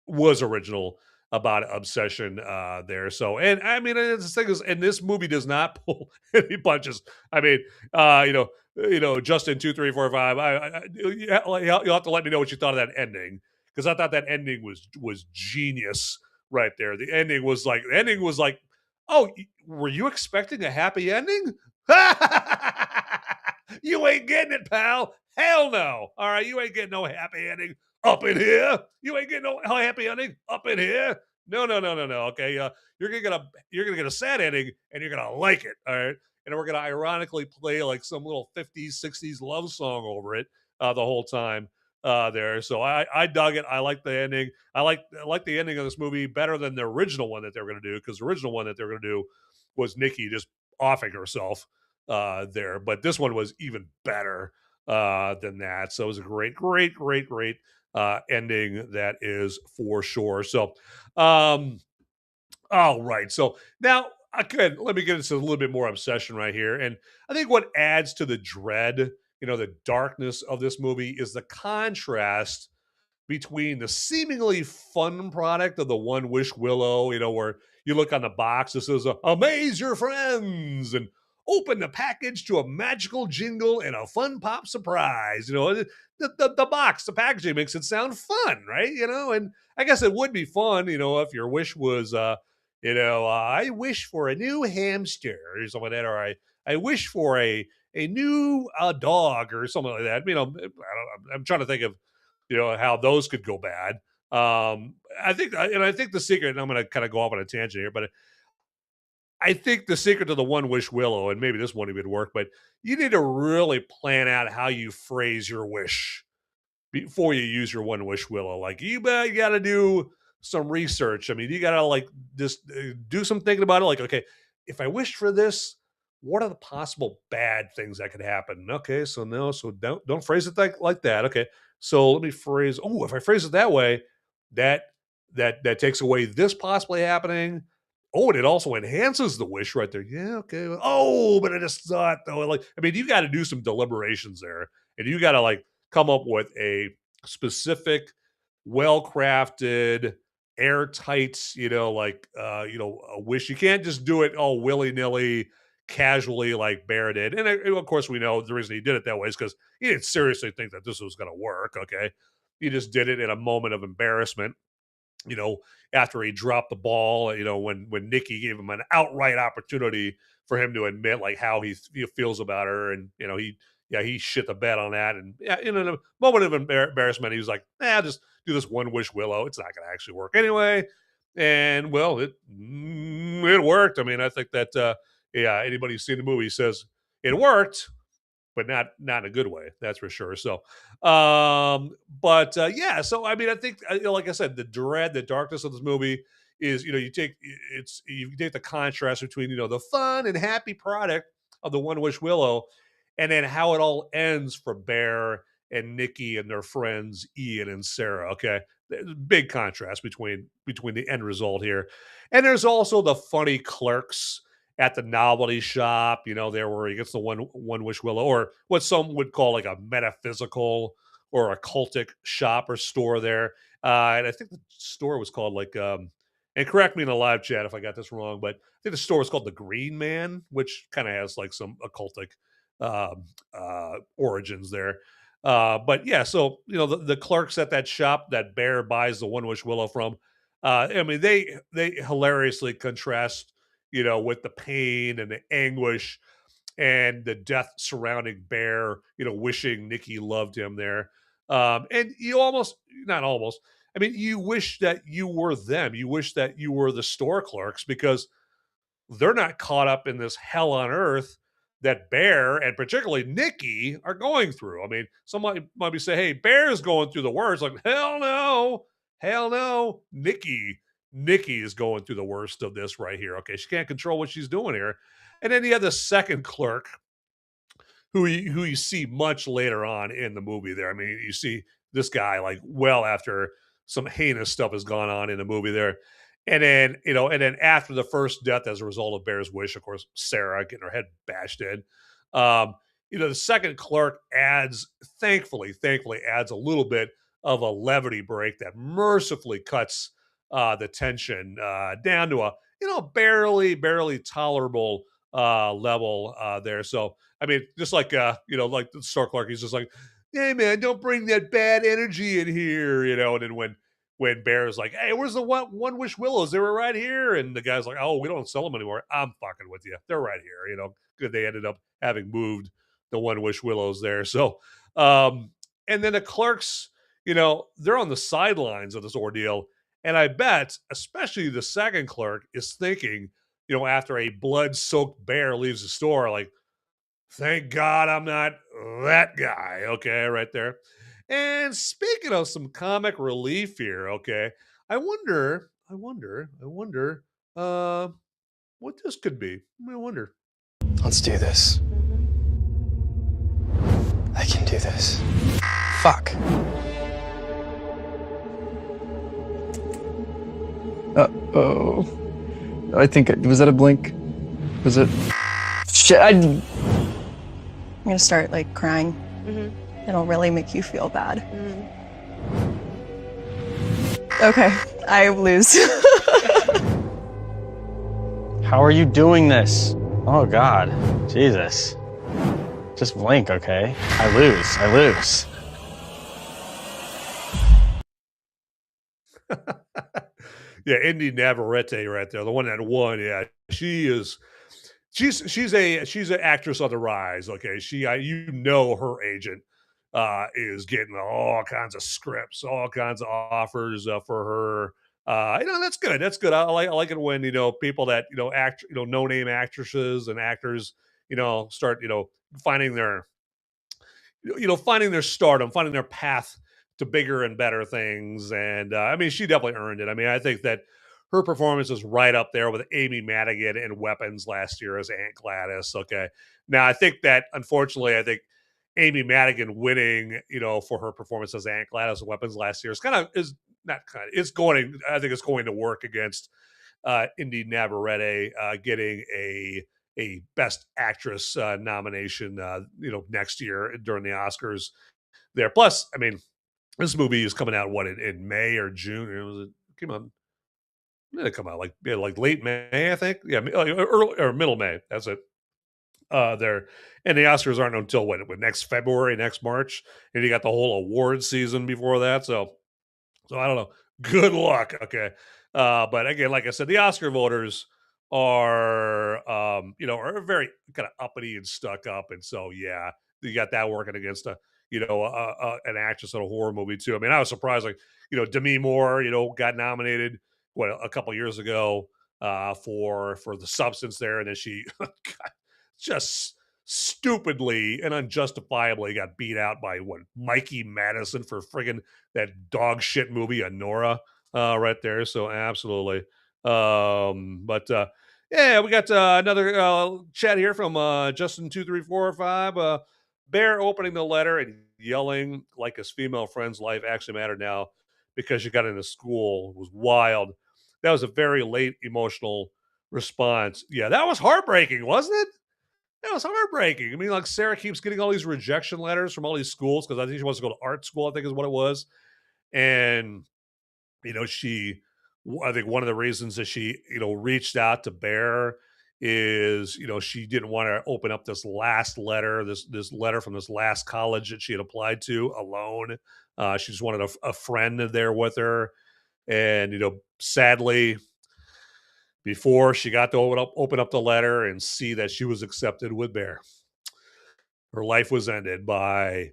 was original about Obsession there. So, and I mean, the thing is, and this movie does not pull any punches. I mean, Justin 2, 3, 4, 5. You'll have to let me know what you thought of that ending, because I thought that ending was genius right there. The ending was like, oh, were you expecting a happy ending? You ain't getting it, pal. Hell no. All right, you ain't getting no happy ending up in here. You ain't getting no happy ending up in here. No, no, no, no, no. Okay, you're gonna get a sad ending, and you're gonna like it. All right, and we're gonna ironically play like some little 50s, 60s love song over it the whole time there. So I dug it. I like the ending. I like the ending of this movie better than the original one that they were gonna do, because the original one that they were gonna do was Nikki just offing herself there, but this one was even better than that. So it was a great, great, great, great ending, that is for sure. So, all right. So now, let me get into a little bit more Obsession right here. And I think what adds to the dread, the darkness of this movie, is the contrast between the seemingly fun product of the one Wish Willow, where you look on the box, this is amaze your friends, and open the package to a magical jingle and a fun pop surprise. The box, the packaging makes it sound fun, right? And I guess it would be fun, if your wish was, I wish for a new hamster or something like that, or I wish for a new dog or something like that. I'm trying to think of, how those could go bad. I think the secret, and I'm going to kind of go off on a tangent here, but I think the secret to the one Wish Willow, and maybe this one even work, but you need to really plan out how you phrase your wish before you use your one Wish Willow. Like, you got to do some research. I mean, you got to like just do some thinking about it. Like, okay, if I wished for this, what are the possible bad things that could happen? Okay, so no, so don't phrase it like that. Okay, so let me phrase. Oh, if I phrase it that way, that that takes away this possibly happening. Oh, and it also enhances the wish right there. Yeah, okay. Oh, but I just thought though, like, I mean, you got to do some deliberations there, and you got to like come up with a specific, well crafted, airtight, a wish. You can't just do it all willy nilly, casually like Bear did. And of course, we know the reason he did it that way is because he didn't seriously think that this was going to work. Okay, he just did it in a moment of embarrassment, you know, after he dropped the ball, when Nikki gave him an outright opportunity for him to admit like how he feels about her, and he shit the bed on that, and yeah, in a moment of embarrassment, he was like, I'll just do this one Wish Willow. It's not going to actually work anyway, and well, it worked. I mean, I think that anybody who's seen the movie says it worked, but not in a good way, that's for sure. So, but yeah, so I mean, I think, like I said, the dread, the darkness of this movie is, you take the contrast between, the fun and happy product of the one Wish Willow, and then how it all ends for Bear and Nikki and their friends Ian and Sarah. Okay, there's a big contrast between the end result here, and there's also the funny clerks at the novelty shop. There where he gets the one Wish Willow, or what some would call like a metaphysical or occultic shop or store there. And I think the store was called like and correct me in the live chat if I got this wrong, but I think the store was called the Green Man, which kind of has like some occultic origins there. But yeah, so the clerks at that shop that Bear buys the one Wish Willow from, I mean they hilariously contrast, with the pain and the anguish and the death surrounding Bear, wishing Nikki loved him there. And you almost, not almost, I mean, you wish that you were them. You wish that you were the store clerks because they're not caught up in this hell on earth that Bear and particularly Nikki are going through. I mean, somebody might be saying, "Hey, Bear's going through the worst." Like, hell no, Nikki is going through the worst of this right here. Okay, she can't control what she's doing here. And then you have the second clerk who you see much later on in the movie there. I mean, you see this guy like well after some heinous stuff has gone on in the movie there. And then after the first death as a result of Bear's wish, of course, Sarah getting her head bashed in. The second clerk thankfully adds a little bit of a levity break that mercifully cuts the tension down to a barely tolerable level there. So I mean, just like like the store clerk, he's just like, "Hey man, don't bring that bad energy in here," And then when Bear's like, "Hey, where's the one Wish Willows? They were right here," and the guy's like, "Oh, we don't sell them anymore." "I'm fucking with you. They're right here." Good. They ended up having moved the one Wish Willows there. So, and then the clerks, they're on the sidelines of this ordeal, and I bet, especially the second clerk, is thinking, after a blood-soaked Bear leaves the store, like, thank God I'm not that guy. Okay, right there. And speaking of some comic relief here, okay, I wonder, what this could be. I wonder. Let's do this. I can do this. Fuck. Uh-oh. I think, was that a blink? Was it? Shit, I'm gonna start like crying. It'll really make you feel bad. Okay, I lose. How are you doing this? Oh God, Jesus. Just blink, okay? I lose. Yeah, Inde Navarrette right there, the one that won. Yeah, she's an actress on the rise. Okay, her agent is getting all kinds of scripts, all kinds of offers for her. That's good. That's good. I like it when people that act no name actresses and actors start finding their finding their stardom, finding their path to bigger and better things. And I mean, she definitely earned it. I mean, I think that her performance is right up there with Amy Madigan in Weapons last year as Aunt Gladys. Okay, now I think that unfortunately, Amy Madigan winning, for her performance as Aunt Gladys in Weapons last year it's going to work against Inde Navarrete getting a Best Actress nomination, next year during the Oscars. There, plus, I mean, this movie is coming out in May or June. Came out. Did it come out like late May? I think. Yeah, early or middle May. That's it. There, and the Oscars aren't until when next February, next March, and you got the whole award season before that. So I don't know. Good luck. Okay. But again, like I said, the Oscar voters are very kind of uppity and stuck up. And so, yeah, you got that working against an actress in a horror movie too. I mean, I was surprised, like, Demi Moore, got nominated a couple years ago for The Substance there. And then she got just stupidly and unjustifiably got beat out by Mikey Madison for friggin' that dog shit movie Honora right there. So absolutely. But yeah, we got another chat here from Justin 2345. Bear opening the letter and yelling like his female friend's life actually mattered now because she got into school was wild. That was a very late emotional response. Yeah, that was heartbreaking, wasn't it? That was heartbreaking. I mean, like Sarah keeps getting all these rejection letters from all these schools because I think she wants to go to art school, I think is what it was. And, I think one of the reasons that she, reached out to Bear is, she didn't want to open up this last letter, this letter from this last college that she had applied to alone. She just wanted a friend there with her. And, sadly, before she got to open up the letter and see that she was accepted with Bear, her life was ended by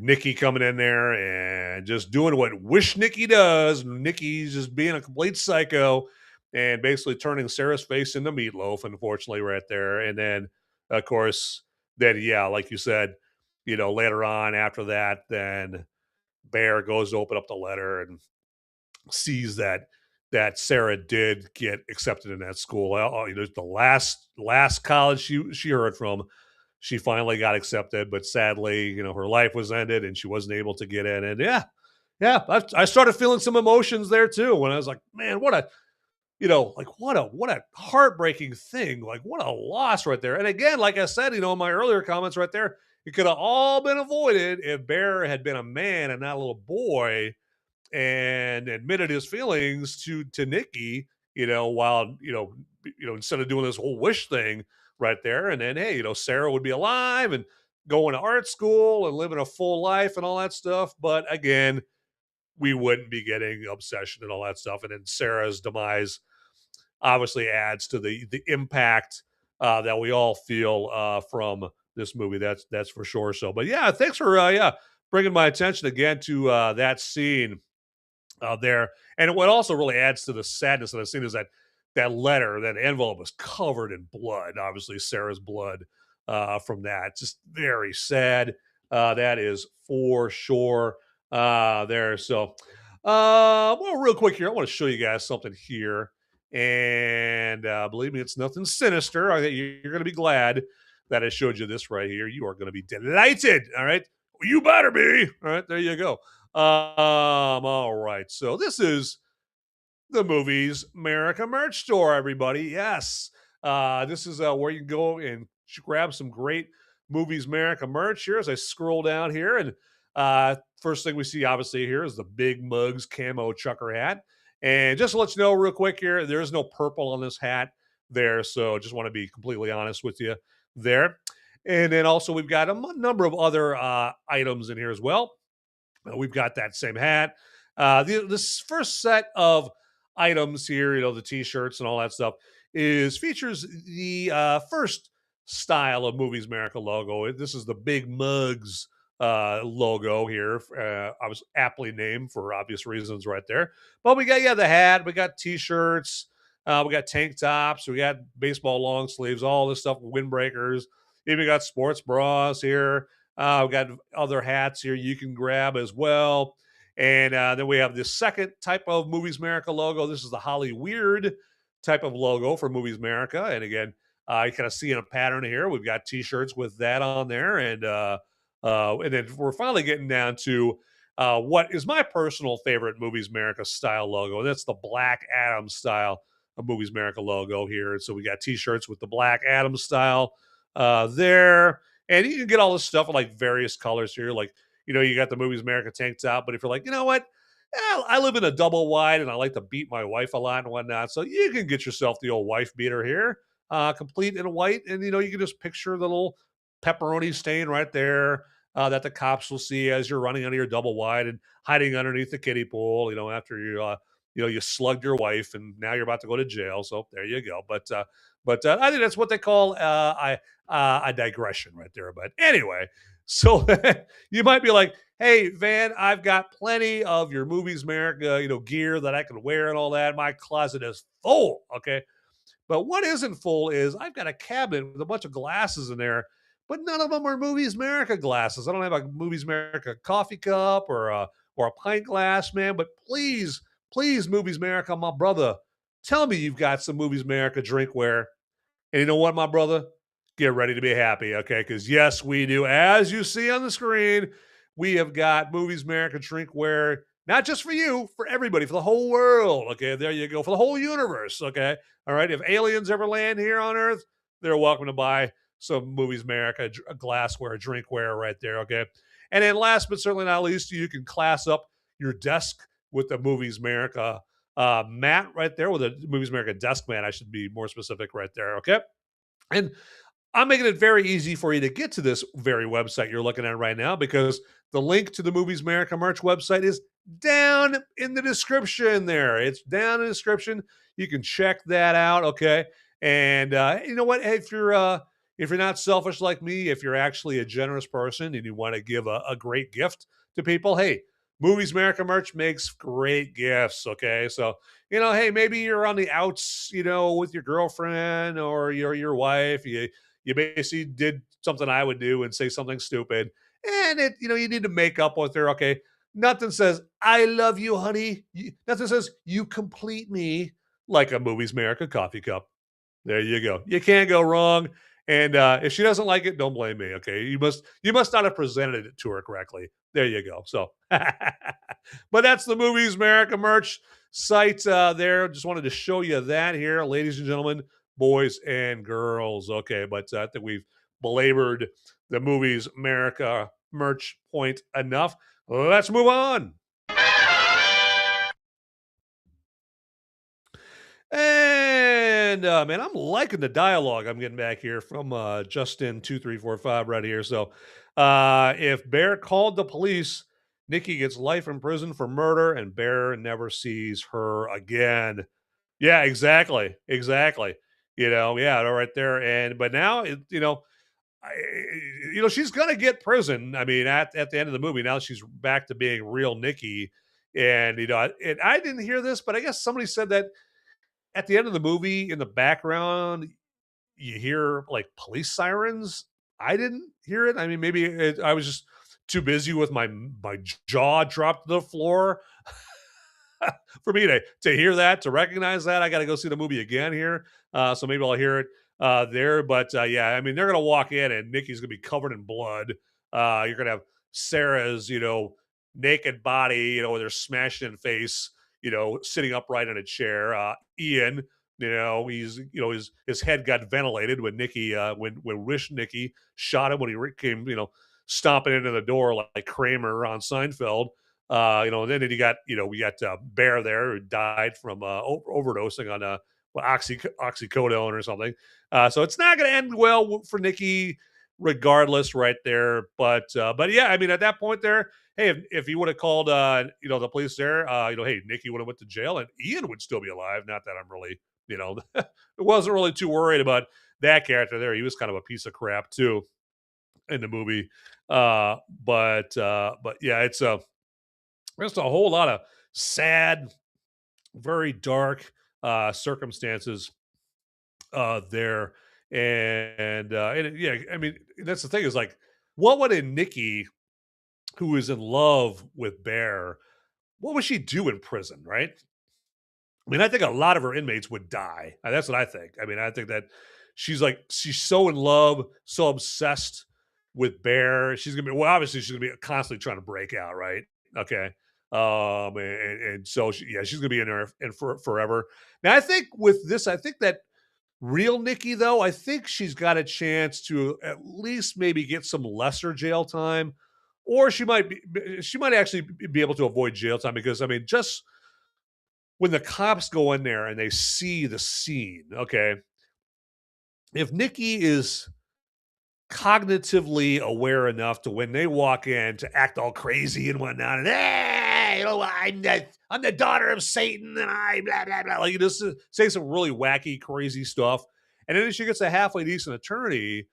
Nikki coming in there and just doing what Wish Nikki does. Nikki's just being a complete psycho and basically turning Sarah's face into meatloaf, unfortunately, right there. And then, of course, like you said, later on after that, then Bear goes to open up the letter and sees that Sarah did get accepted in that school. The last college she heard from, she finally got accepted, but sadly, her life was ended and she wasn't able to get in. And I started feeling some emotions there too when I was like, man, what a heartbreaking thing. Like, what a loss right there. And again, like I said, in my earlier comments right there, it could have all been avoided if Bear had been a man and not a little boy and admitted his feelings to Nikki, while instead of doing this whole wish thing right there, and then hey, Sarah would be alive and going to art school and living a full life and all that stuff. But again, we wouldn't be getting obsession and all that stuff. And then Sarah's demise obviously adds to the impact that we all feel from this movie. That's for sure. So, but yeah, thanks for bringing my attention again to that scene there. And what also really adds to the sadness of the scene is that letter, that envelope was covered in blood, obviously Sarah's blood from that. Just very sad. That is for sure there. So, well, real quick here, I want to show you guys something here. And believe me, it's nothing sinister. You're going to be glad that I showed you this right here. You are going to be delighted. All right. You better be. All right. There you go. All right. So this is the Movies Merica merch store, everybody. Yes. This is where you can go and grab some great Movies Merica merch here as I scroll down here. And first thing we see, obviously, here is the Big Mugs camo chucker hat. And just to let you know real quick here, there is no purple on this hat there. So just want to be completely honest with you there. And then also we've got a number of other items in here as well. We've got that same hat. This first set of items here, the T-shirts and all that stuff, features the first style of Movies Merica logo. This is the Big Mugs logo here. I was aptly named for obvious reasons right there. But we got the hat. We got T-shirts. We got tank tops. We got baseball long sleeves. All this stuff. Windbreakers. Even got sports bras here. We got other hats here you can grab as well. And then we have this second type of Movies Merica logo. This is the Holly Weird type of logo for Movies Merica. And again, you kind of see a pattern here. We've got T-shirts with that on there. And then we're finally getting down to what is my personal favorite Movies Merica style logo. That's the Black Adam style of Movies Merica logo here. And so we got T-shirts with the Black Adam style there. And you can get all this stuff in like various colors here. Like, you got the Movies Merica tank top. But if you're like, you know what? I live in a double wide and I like to beat my wife a lot and whatnot. So you can get yourself the old wife beater here, complete in white. And, you can just picture the little pepperoni stain right there that the cops will see as you're running under your double wide and hiding underneath the kiddie pool, after you slugged your wife and now you're about to go to jail. So there you go. But I think that's what they call a digression right there. But anyway, so you might be like, hey, Van, I've got plenty of your Movies Merica, gear that I can wear and all that. My closet is full. Okay. But what isn't full is I've got a cabinet with a bunch of glasses in there, but none of them are Movies Merica glasses. I don't have a Movies Merica coffee cup or a pint glass, man. But please, Movies Merica, my brother, tell me you've got some Movies Merica drinkware. And you know what, my brother? get ready to be happy, okay? Because yes, we do. As you see on the screen, we have got Movies Merica drinkware, not just for you, for everybody, for the whole world. Okay, there you go, for the whole universe. Okay, all right. If aliens ever land here on Earth, they're welcome to buy some Movies Merica glassware, drinkware right there. Okay, and then last but certainly not least, you can class up your desk with the Movies Merica mat right there, with a Movies Merica desk mat. I should be more specific right there. Okay, and I'm making it very easy for you to get to this very website you're looking at right now, because the link to the Movies Merica merch website is down in the description there. It's down in the description. You can check that out, okay? And you know what? Hey, if you're not selfish like me, if you're actually a generous person and you want to give a great gift to people, hey, Movies Merica merch makes great gifts, okay? So, hey, maybe you're on the outs, with your girlfriend or your wife. You basically did something I would do and say something stupid, and you need to make up with her. Okay, nothing says "I love you, honey." Nothing says "you complete me" like a Movies Merica coffee cup. There you go. You can't go wrong. And if she doesn't like it, don't blame me. Okay, you must not have presented it to her correctly. There you go. So, but that's the Movies Merica merch site there. Just wanted to show you that here, ladies and gentlemen, boys and girls. Okay, but I think we've belabored the Movies Merica merch point enough. Let's move on. And man, I'm liking the dialogue I'm getting back here from Justin2345 right here. So, if Bear called the police, Nikki gets life in prison for murder, and Bear never sees her again. Yeah, exactly, exactly. Yeah, right there. But now, I, she's gonna get prison. I mean, at the end of the movie, now she's back to being real Nikki. And and I didn't hear this, but I guess somebody said that at the end of the movie, in the background, you hear like police sirens. I didn't hear it. I mean, maybe I was just too busy with my jaw dropped to the floor for me to hear that, to recognize that. I got to go see the movie again here, so maybe I'll hear it there. But yeah, I mean, they're gonna walk in and Nikki's gonna be covered in blood. You're gonna have Sarah's, naked body, with her smashed in face, sitting upright in a chair. Ian, he's, his head got ventilated when Nikki, when Wish Nikki shot him when he came, stomping into the door like Kramer on Seinfeld. And then we got Bear there, who died from overdosing on oxycodone or something. So it's not going to end well for Nikki, regardless, right there. But yeah, I mean, at that point there, hey, if he would have called, the police there, hey, Nikki would have went to jail and Ian would still be alive. Not that I'm really, wasn't really too worried about that character there. He was kind of a piece of crap too in the movie. But yeah, it's just a whole lot of sad, very dark circumstances there. And yeah, I mean, that's the thing, is like, what would a Nikki who is in love with Bear, what would she do in prison, right? I mean, I think a lot of her inmates would die. That's what I think. I mean, I think that she's so in love, so obsessed with Bear. She's gonna be, well, obviously she's gonna be constantly trying to break out, right? Okay. And so she's gonna be in there for forever. Now, I think with this, I think that real Nikki, though, I think she's got a chance to at least maybe get some lesser jail time, or she might actually be able to avoid jail time, because I mean, just when the cops go in there and they see the scene, okay, if Nikki is cognitively aware enough to, when they walk in, to act all crazy and whatnot, and hey, I'm the daughter of Satan, and I blah blah blah, like, just say some really wacky, crazy stuff, and then she gets a halfway decent attorney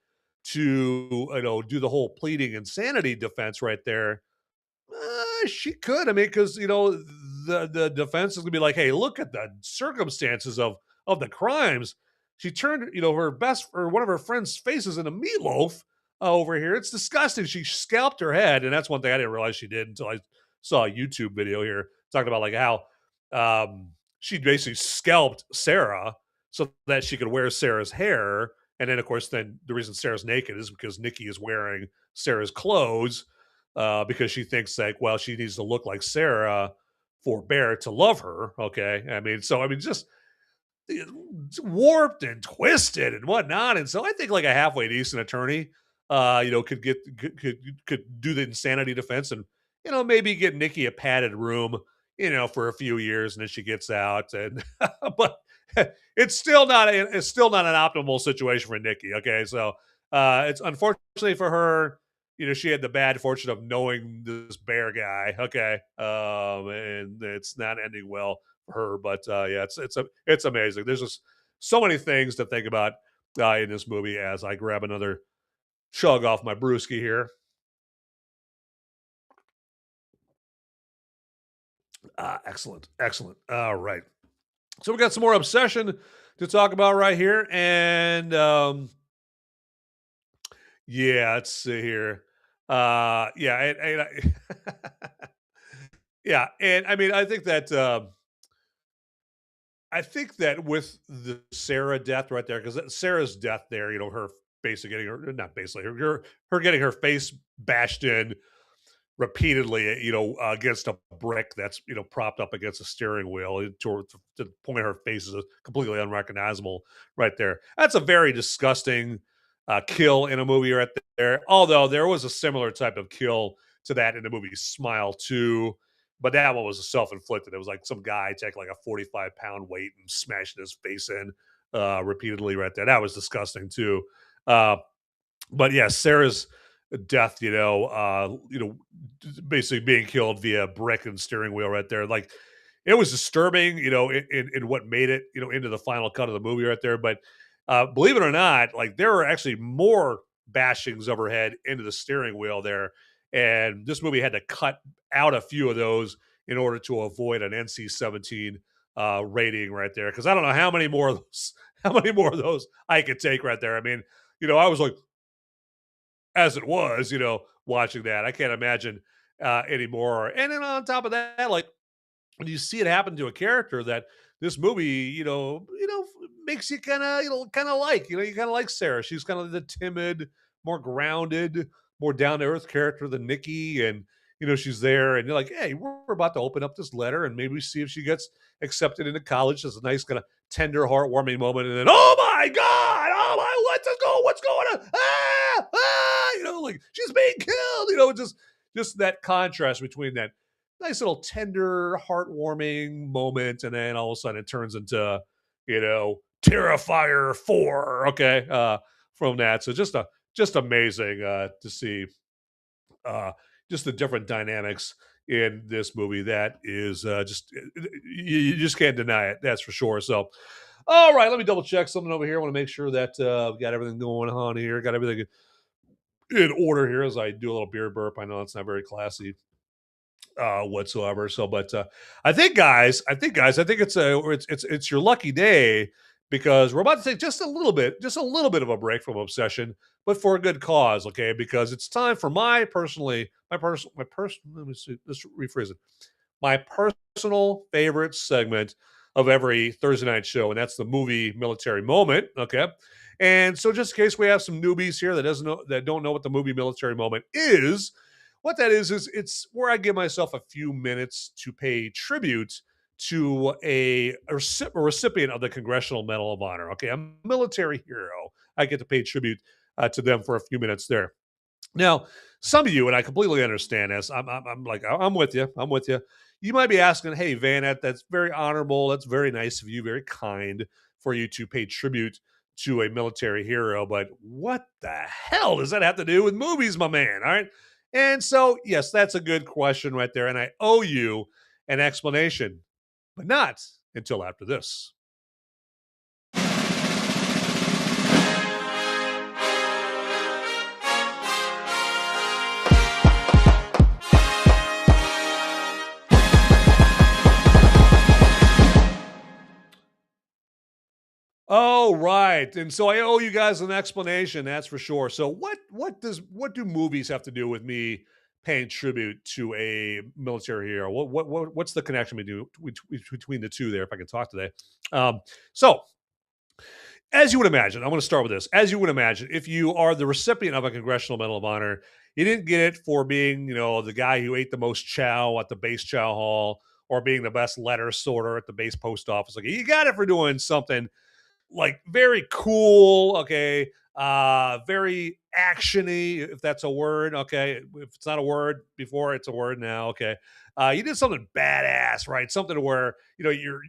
to do the whole pleading insanity defense right there. She could. I mean, because the defense is gonna be like, hey, look at the circumstances of the crimes. She turned, her best, or one of her friends' faces into meatloaf over here. It's disgusting. She scalped her head, and that's one thing I didn't realize she did until I saw a YouTube video here talking about like how she basically scalped Sarah so that she could wear Sarah's hair And then, of course, then the reason Sarah's naked is because Nikki is wearing Sarah's clothes because she thinks like, well, she needs to look like Sarah for Bear to love her. Okay, I mean, just warped and twisted and whatnot. And so I think like a halfway decent attorney, could could do the insanity defense and maybe get Nikki a padded room, for a few years, and then she gets out. And but it's still not an optimal situation for Nikki. Okay, so it's unfortunately for her. She had the bad fortune of knowing this Bear guy. Okay, and it's not ending well for her. But yeah, it's amazing. There's just so many things to think about in this movie. As I grab another chug off my brewski here. Excellent. All right. So we got some more Obsession to talk about right here. And yeah, let's see here. Yeah. Yeah. And I mean, I think that with the Sarah death right there, because Sarah's death there, her basically getting her, not basically, her getting her face bashed in repeatedly, against a brick that's, propped up against a steering wheel to the point her face is completely unrecognizable right there. That's a very disgusting kill in a movie right there. Although there was a similar type of kill to that in the movie Smile 2, but that one was self-inflicted. It was like some guy taking like a 45-pound weight and smashing his face in repeatedly right there. That was disgusting too. But yeah, Sarah's death, basically being killed via brick and steering wheel right there. Like it was disturbing, in what made it, into the final cut of the movie right there. But believe it or not, like there were actually more bashings of her head into the steering wheel there. And this movie had to cut out a few of those in order to avoid an NC-17 rating right there. Because I don't know how many more of those I could take right there. I mean, I was like, as it was, watching that, I can't imagine anymore. And then on top of that, like when you see it happen to a character that this movie, makes you kind of like, you kind of like Sarah. She's kind of the timid, more grounded, more down to earth character than Nikki. And, she's there and you're like, hey, we're about to open up this letter and maybe see if she gets accepted into college. It's a nice kind of tender, heartwarming moment. And then, oh my God, what's going on? Like she's being killed, just that contrast between that nice little tender, heartwarming moment, and then all of a sudden it turns into, Terrifier 4. Okay, from that. So just amazing to see just the different dynamics in this movie. That is you just can't deny it. That's for sure. So, all right, let me double check something over here. I want to make sure that we got everything going on here. Got everything in order here as I do a little beer burp. I know it's not very classy whatsoever. So, but I think, guys, it's your lucky day because we're about to take just a little bit of a break from Obsession, but for a good cause. Okay, because it's time for my personal. Let me see. Let's rephrase it. My personal favorite segment of every Thursday night show, and that's the movie military moment. Okay. And so just in case we have some newbies here that don't know what the movie military moment is, what that is it's where I give myself a few minutes to pay tribute to a recipient of the Congressional Medal of Honor. Okay, a military hero. I get to pay tribute to them for a few minutes there. Now, some of you, and I completely understand this, I'm with you. You might be asking, hey, Van, that's very honorable. That's very nice of you, very kind for you to pay tribute to a military hero. But what the hell does that have to do with movies, my man? All right. And so, yes, that's a good question right there. And I owe you an explanation, but not until after this. Oh, right. And so I owe you guys an explanation, that's for sure. So what do movies have to do with me paying tribute to a military hero? What's the connection between the two there, if I can talk today? So as you would imagine, I'm going to start with this. As you would imagine, if you are the recipient of a Congressional Medal of Honor, you didn't get it for being, the guy who ate the most chow at the base chow hall or being the best letter sorter at the base post office. Okay, you got it for doing something like very cool, okay, very actiony, if that's a word, okay. If it's not a word before, it's a word now, okay. You did something badass, right? Something where you're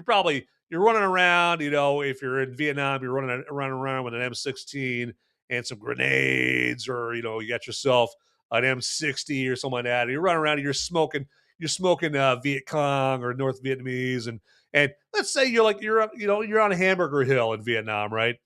probably you're running around, if you're in Vietnam, you're running around with an M16 and some grenades, or you got yourself an M60 or something like that. And you're running around and you're smoking Viet Cong or North Vietnamese, and let's say you're on a Hamburger Hill in Vietnam, right?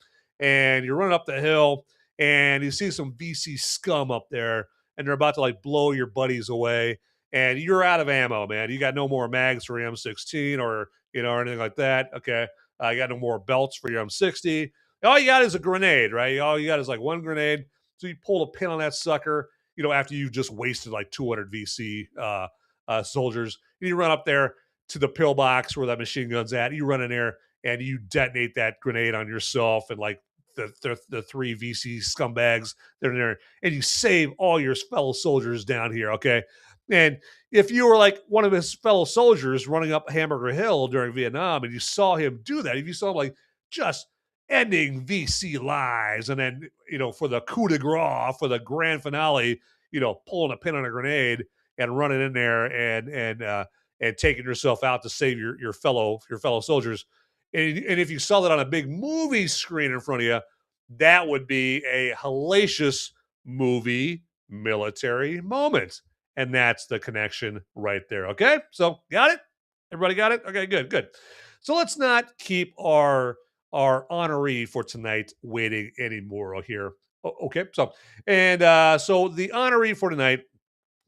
And you're running up the hill and you see some VC scum up there and they're about to like blow your buddies away and you're out of ammo, man. You got no more mags for your M16 or or anything like that. Okay. You got no more belts for your M60. All you got is a grenade, right? All you got is like one grenade. So you pull a pin on that sucker, after you've just wasted like 200 VC soldiers. And you run up there to the pillbox where that machine gun's at. You run in there and you detonate that grenade on yourself and like the three VC scumbags that are in there, and you save all your fellow soldiers down here, okay? And if you were like one of his fellow soldiers running up Hamburger Hill during Vietnam and you saw him do that, if you saw him like just ending VC lives and then, for the coup de grace, for the grand finale, pulling a pin on a grenade and running in there and taking yourself out to save your fellow soldiers. And if you saw that on a big movie screen in front of you, that would be a hellacious movie military moment. And that's the connection right there. Okay. So got it? Everybody got it? Okay, good. So let's not keep our honoree for tonight waiting anymore here. Okay. So the honoree for tonight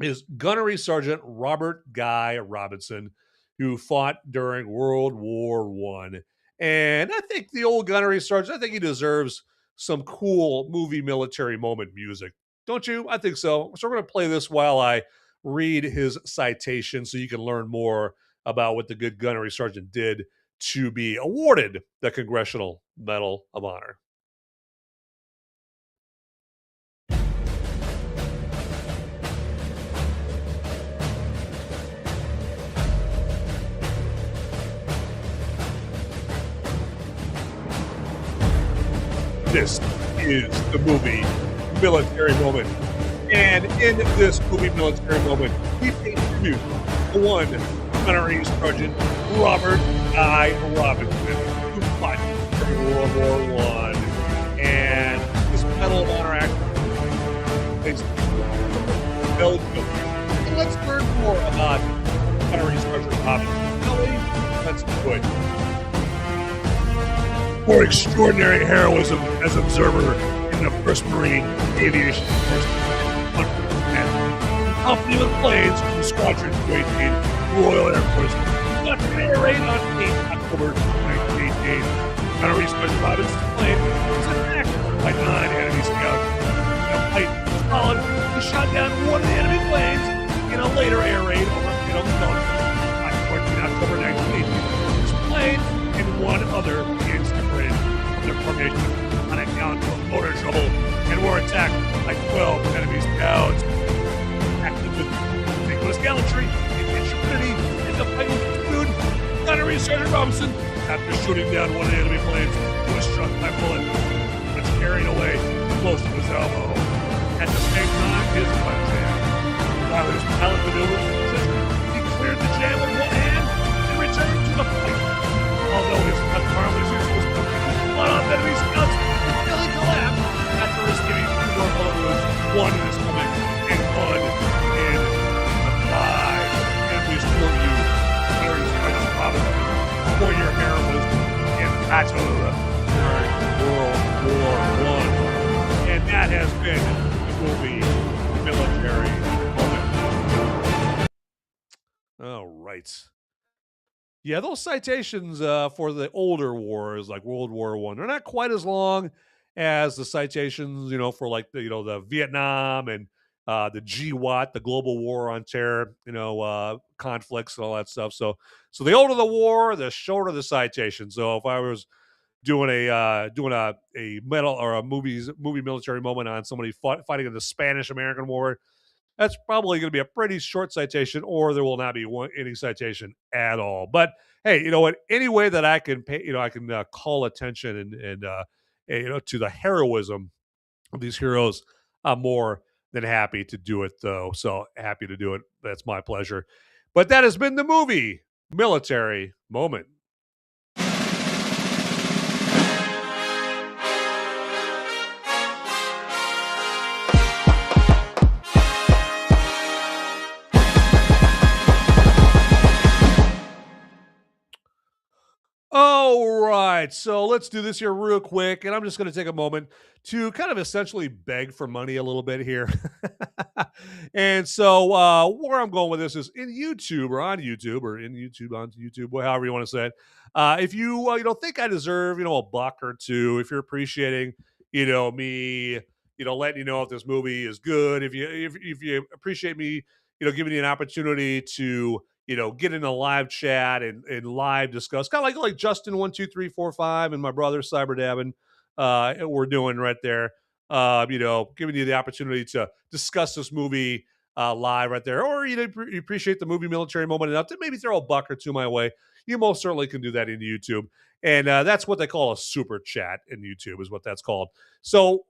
is Gunnery Sergeant Robert Guy Robinson, who fought during World War I. And I think the old Gunnery Sergeant, I think he deserves some cool movie military moment music. Don't you? I think so. So we're going to play this while I read his citation so you can learn more about what the good Gunnery Sergeant did to be awarded the Congressional Medal of Honor. This is the movie military moment. And in this movie military moment, we pay tribute to one Gunnery Sergeant Robert Guy Robinson, who fought during World War I. And this Medal of Honor act is Belgium. So let's learn more about Gunnery Sergeant Robinson. Kelly, let's do it. For extraordinary heroism as observer in the 1st Marine Aviation Force, company with planes from Squadron 218 Royal Air Force, got to air raid on 8 October 1918. Gunnery Sergeant Robinson's plane was attacked by 9 enemy scouts. The fight was followed. He shot down one of the enemy planes in a later air raid over Belgium on 14 October 1918. His plane and one other began separated from their formation on account of motor trouble and were attacked by 12 enemy scouts. Acting with ridiculous gallantry and intrepidity in the fight with food, Gunnery Sergeant Robinson, after shooting down one of the enemy planes, was struck by a bullet and was carried away close to his elbow. At the same time, his gun jammed. While his pilot maneuvered the position, he cleared the jam with one hand and returned to the fight. Although his left arm was useless, one of enemy scouts nearly collapsed after receiving 2 more bullet wounds, one in his stomach and one in the thigh. And we salute you, Gunnery Sergeant Robinson, for your heroism in battle during World War I. And that has been the movie military moment. All right. Yeah, those citations for the older wars, like World War I, they're not quite as long as the citations, for like the Vietnam and the GWAT, the Global War on Terror, conflicts and all that stuff. So the older the war, the shorter the citation. So if I was doing a medal or a movie military moment on somebody fighting in the Spanish American War, that's probably going to be a pretty short citation, or there will not be any citation at all. But hey, you know what? Any way that I can pay, I can call attention and to the heroism of these heroes, I'm more than happy to do it, though. So happy to do it. That's my pleasure. But that has been the movie military moment. All right, so let's do this here real quick, and I'm just going to take a moment to kind of essentially beg for money a little bit here. And so where I'm going with this is in YouTube or on YouTube or in YouTube on YouTube, however you want to say it. If you think I deserve a buck or two, if you're appreciating me letting you know if this movie is good, if you appreciate me giving you an opportunity to get in a live chat and live discuss, kind of like Justin 12345 and my brother Cyber Dabbin, we're doing right there. Giving you the opportunity to discuss this movie live right there, or you appreciate the movie military moment enough to maybe throw a buck or two my way. You most certainly can do that in YouTube, and that's what they call a super chat in YouTube, is what that's called. So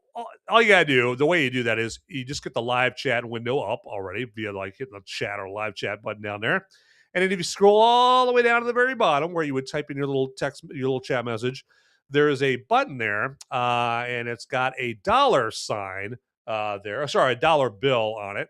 all you gotta do, the way you do that is you just get the live chat window up already via hitting the chat or live chat button down there. And then if you scroll all the way down to the very bottom where you would type in your little text, your little chat message, there is a button there, and it's got a dollar sign there. Sorry, a dollar bill on it.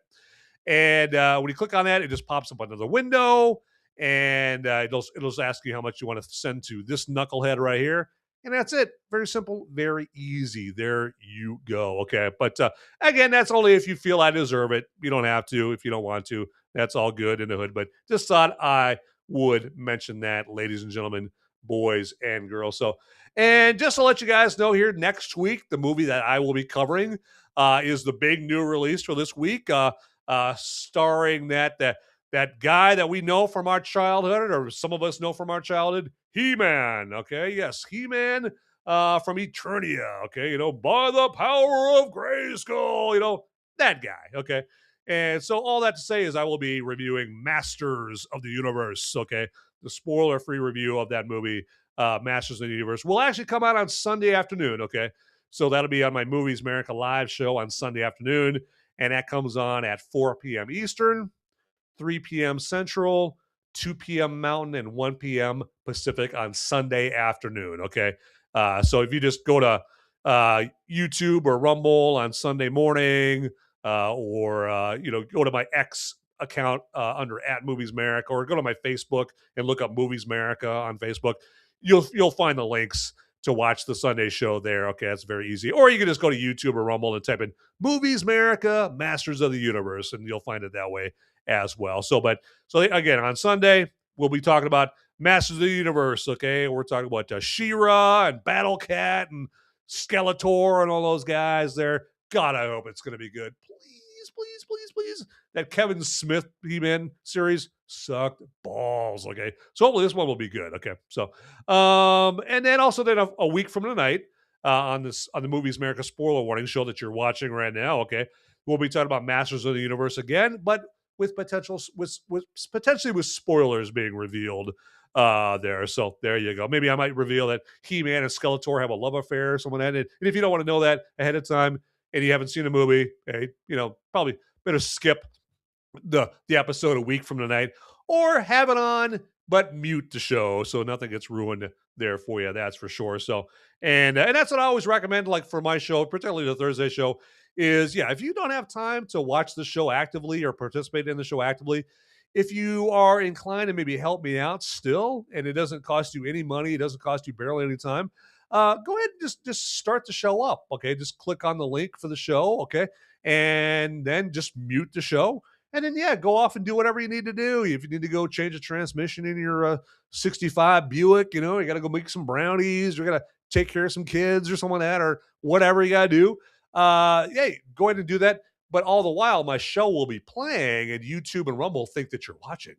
And when you click on that, it just pops up another window, and it'll just ask you how much you want to send to this knucklehead right here. And that's it. Very simple, very easy. There you go. Okay. But again, that's only if you feel I deserve it. You don't have to if you don't want to. That's all good in the hood. But just thought I would mention that, ladies and gentlemen, boys and girls. So, and just to let you guys know here, next week, the movie that I will be covering is the big new release for this week, starring that guy that we know from our childhood, or some of us know from our childhood, He-Man. Okay, yes, He-Man from Eternia. Okay, by the power of Grayskull. That guy. Okay, and so all that to say is I will be reviewing Masters of the Universe. Okay, the spoiler-free review of that movie, Masters of the Universe, will actually come out on Sunday afternoon. Okay, so that'll be on my Movies Merica live show on Sunday afternoon, and that comes on at 4 p.m. Eastern, 3 p.m. Central, 2 p.m. Mountain, and 1 p.m. Pacific on Sunday afternoon. Okay. So if you just go to YouTube or Rumble on Sunday morning, or go to my X account under @MoviesMerica, or go to my Facebook and look up Movies Merica on Facebook, you'll find the links to watch the Sunday show there. Okay, that's very easy. Or you can just go to YouTube or Rumble and type in Movies Merica, Masters of the Universe, and you'll find it that way as well. So again, on Sunday, we'll be talking about Masters of the Universe. Okay, we're talking about She-Ra and Battle Cat and Skeletor and all those guys there. God, I hope it's going to be good. Please, please, please, please. That Kevin Smith He-Man series sucked balls. Okay, so hopefully this one will be good. Okay, so and then also a week from tonight, on the Movies Merica spoiler warning show that you're watching right now. Okay, we'll be talking about Masters of the Universe again, but with potentially with spoilers being revealed there. So there you go. Maybe I might reveal that He-Man and Skeletor have a love affair or something like that. And if you don't want to know that ahead of time and you haven't seen the movie, hey, probably better skip the episode a week from tonight, or have it on but mute the show so nothing gets ruined there for you. That's for sure. So and that's what I always recommend, like for my show, particularly the Thursday show, is if you don't have time to watch the show actively or participate in the show actively, if you are inclined to maybe help me out still, and it doesn't cost you any money, it doesn't cost you barely any time, go ahead and just start the show up. Okay, just click on the link for the show. Okay, and then just mute the show. And then, go off and do whatever you need to do. If you need to go change a transmission in your 65 Buick, you got to go make some brownies, or got to take care of some kids or something like that, or whatever you got to do. Go ahead and do that. but all the while my show will be playing and YouTube and Rumble think that you're watching.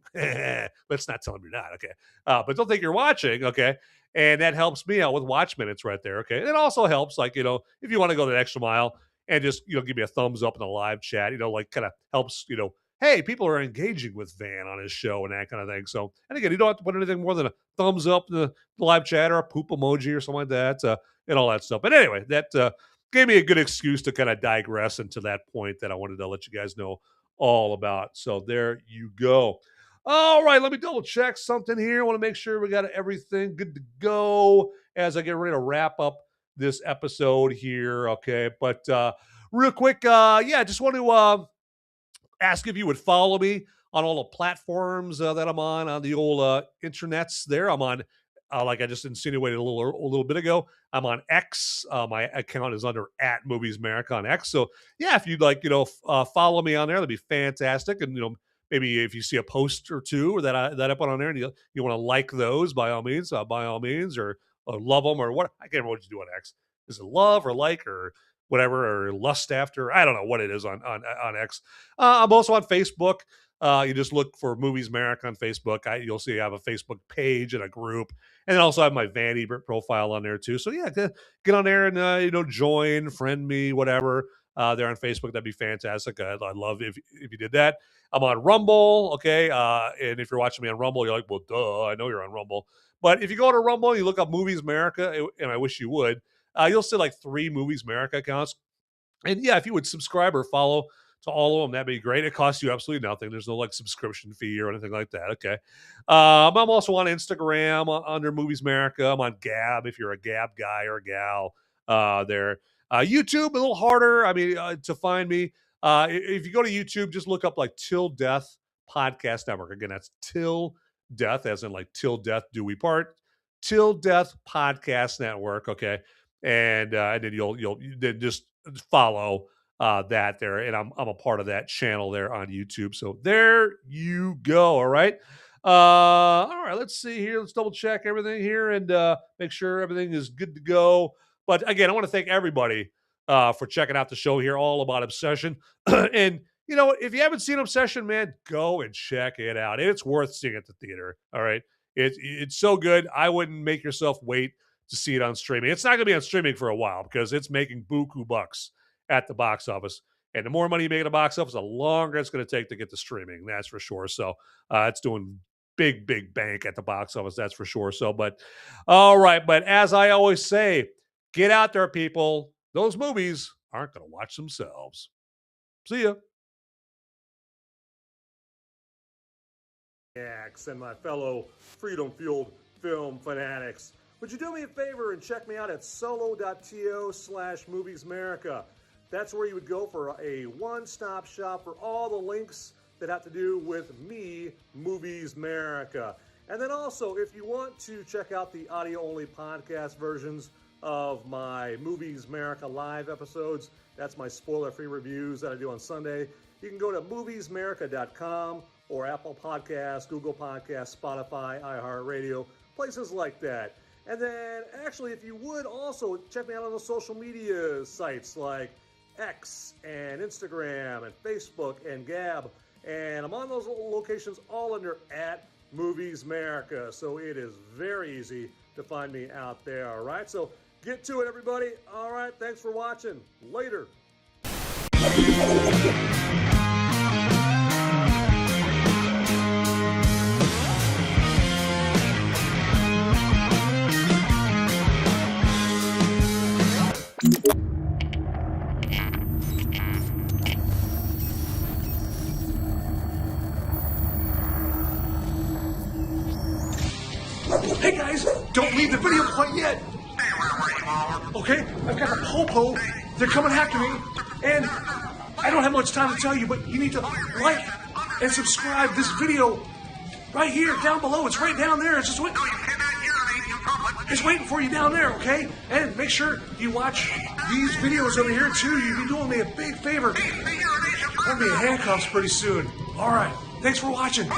Let's not tell them you're not, okay? But don't think you're watching, okay? And that helps me out with watch minutes right there, okay? And it also helps, like, if you want to go the extra mile and just, give me a thumbs up in the live chat, like kind of helps, hey, people are engaging with Van on his show and that kind of thing. So, and again, you don't have to put anything more than a thumbs up in the live chat or a poop emoji or something like that, and all that stuff. But anyway, that gave me a good excuse to kind of digress into that point that I wanted to let you guys know all about. So there you go. All right, let me double check something here. I want to make sure we got everything good to go as I get ready to wrap up this episode here. Okay, but real quick, I just want to ask if you would follow me on all the platforms that I'm on the old internets there. I'm on, like I just insinuated a little bit ago, I'm on X. My account is under @Movies Merica on X. So yeah, if you'd like, follow me on there, that'd be fantastic. And, maybe if you see a post or two or that I put on there and you want to like those, by all means, or love them or what. I can't remember what you do on X. Is it love or like or whatever, or lust after? I don't know what it is on X. I'm also on Facebook. You just look for Movies Merica on Facebook. You'll see I have a Facebook page and a group, and then also have my Van Ebert profile on there too. So yeah, get on there and join, friend me, whatever. There on Facebook, that'd be fantastic. I'd love if you did that. I'm on Rumble, okay, and if you're watching me on Rumble, you're like, well, duh, I know you're on Rumble. But if you go to Rumble, and you look up Movies Merica, and I wish you would, you'll see like 3 Movies Merica accounts. And yeah, if you would subscribe or follow to all of them, that'd be great. It costs you absolutely nothing. There's no like subscription fee or anything like that. Okay. I'm also on Instagram under Movies Merica. I'm on Gab if you're a Gab guy or a gal there. YouTube, a little harder. I mean, to find me. If you go to YouTube, just look up like Till Death Podcast Network. Again, that's Till Death, as in like Till Death Do We Part. Till Death Podcast Network. Okay. And then you'll then just follow that there, and I'm a part of that channel there on YouTube. So there you go. All right. All right. Let's see here. Let's double check everything here and make sure everything is good to go. But again, I want to thank everybody for checking out the show here, all about Obsession. And if you haven't seen Obsession, man, go and check it out. It's worth seeing at the theater. All right. It's so good. I wouldn't make yourself wait to see it on streaming. It's not going to be on streaming for a while because it's making buku bucks at the box office. And the more money you make at the box office, the longer it's going to take to get to streaming. That's for sure. So it's doing big bank at the box office. That's for sure. So, but all right. But as I always say, get out there, people. Those movies aren't going to watch themselves. See ya. And my fellow freedom-fueled film fanatics, would you do me a favor and check me out at solo.to/Movies Merica? That's where you would go for a one-stop shop for all the links that have to do with me, Movies Merica. And then also, if you want to check out the audio-only podcast versions of my Movies Merica live episodes, that's my spoiler-free reviews that I do on Sunday, you can go to moviesmerica.com or Apple Podcasts, Google Podcasts, Spotify, iHeartRadio, places like that. And then, actually, if you would also check me out on the social media sites like X and Instagram and Facebook and Gab. And I'm on those locations all under @Movies Merica. So it is very easy to find me out there, all right? So get to it, everybody. All right, thanks for watching. Later. Hey guys, don't leave the video quite yet. Okay, I've got a popo. They're coming after me, and I don't have much time to tell you, but you need to like and subscribe this video right here, down below. It's right down there. It's just waiting. It's waiting for you down there, okay? And make sure you watch these videos over here too. You'll be doing me a big favor. I'm gonna be in handcuffs pretty soon. All right, thanks for watching.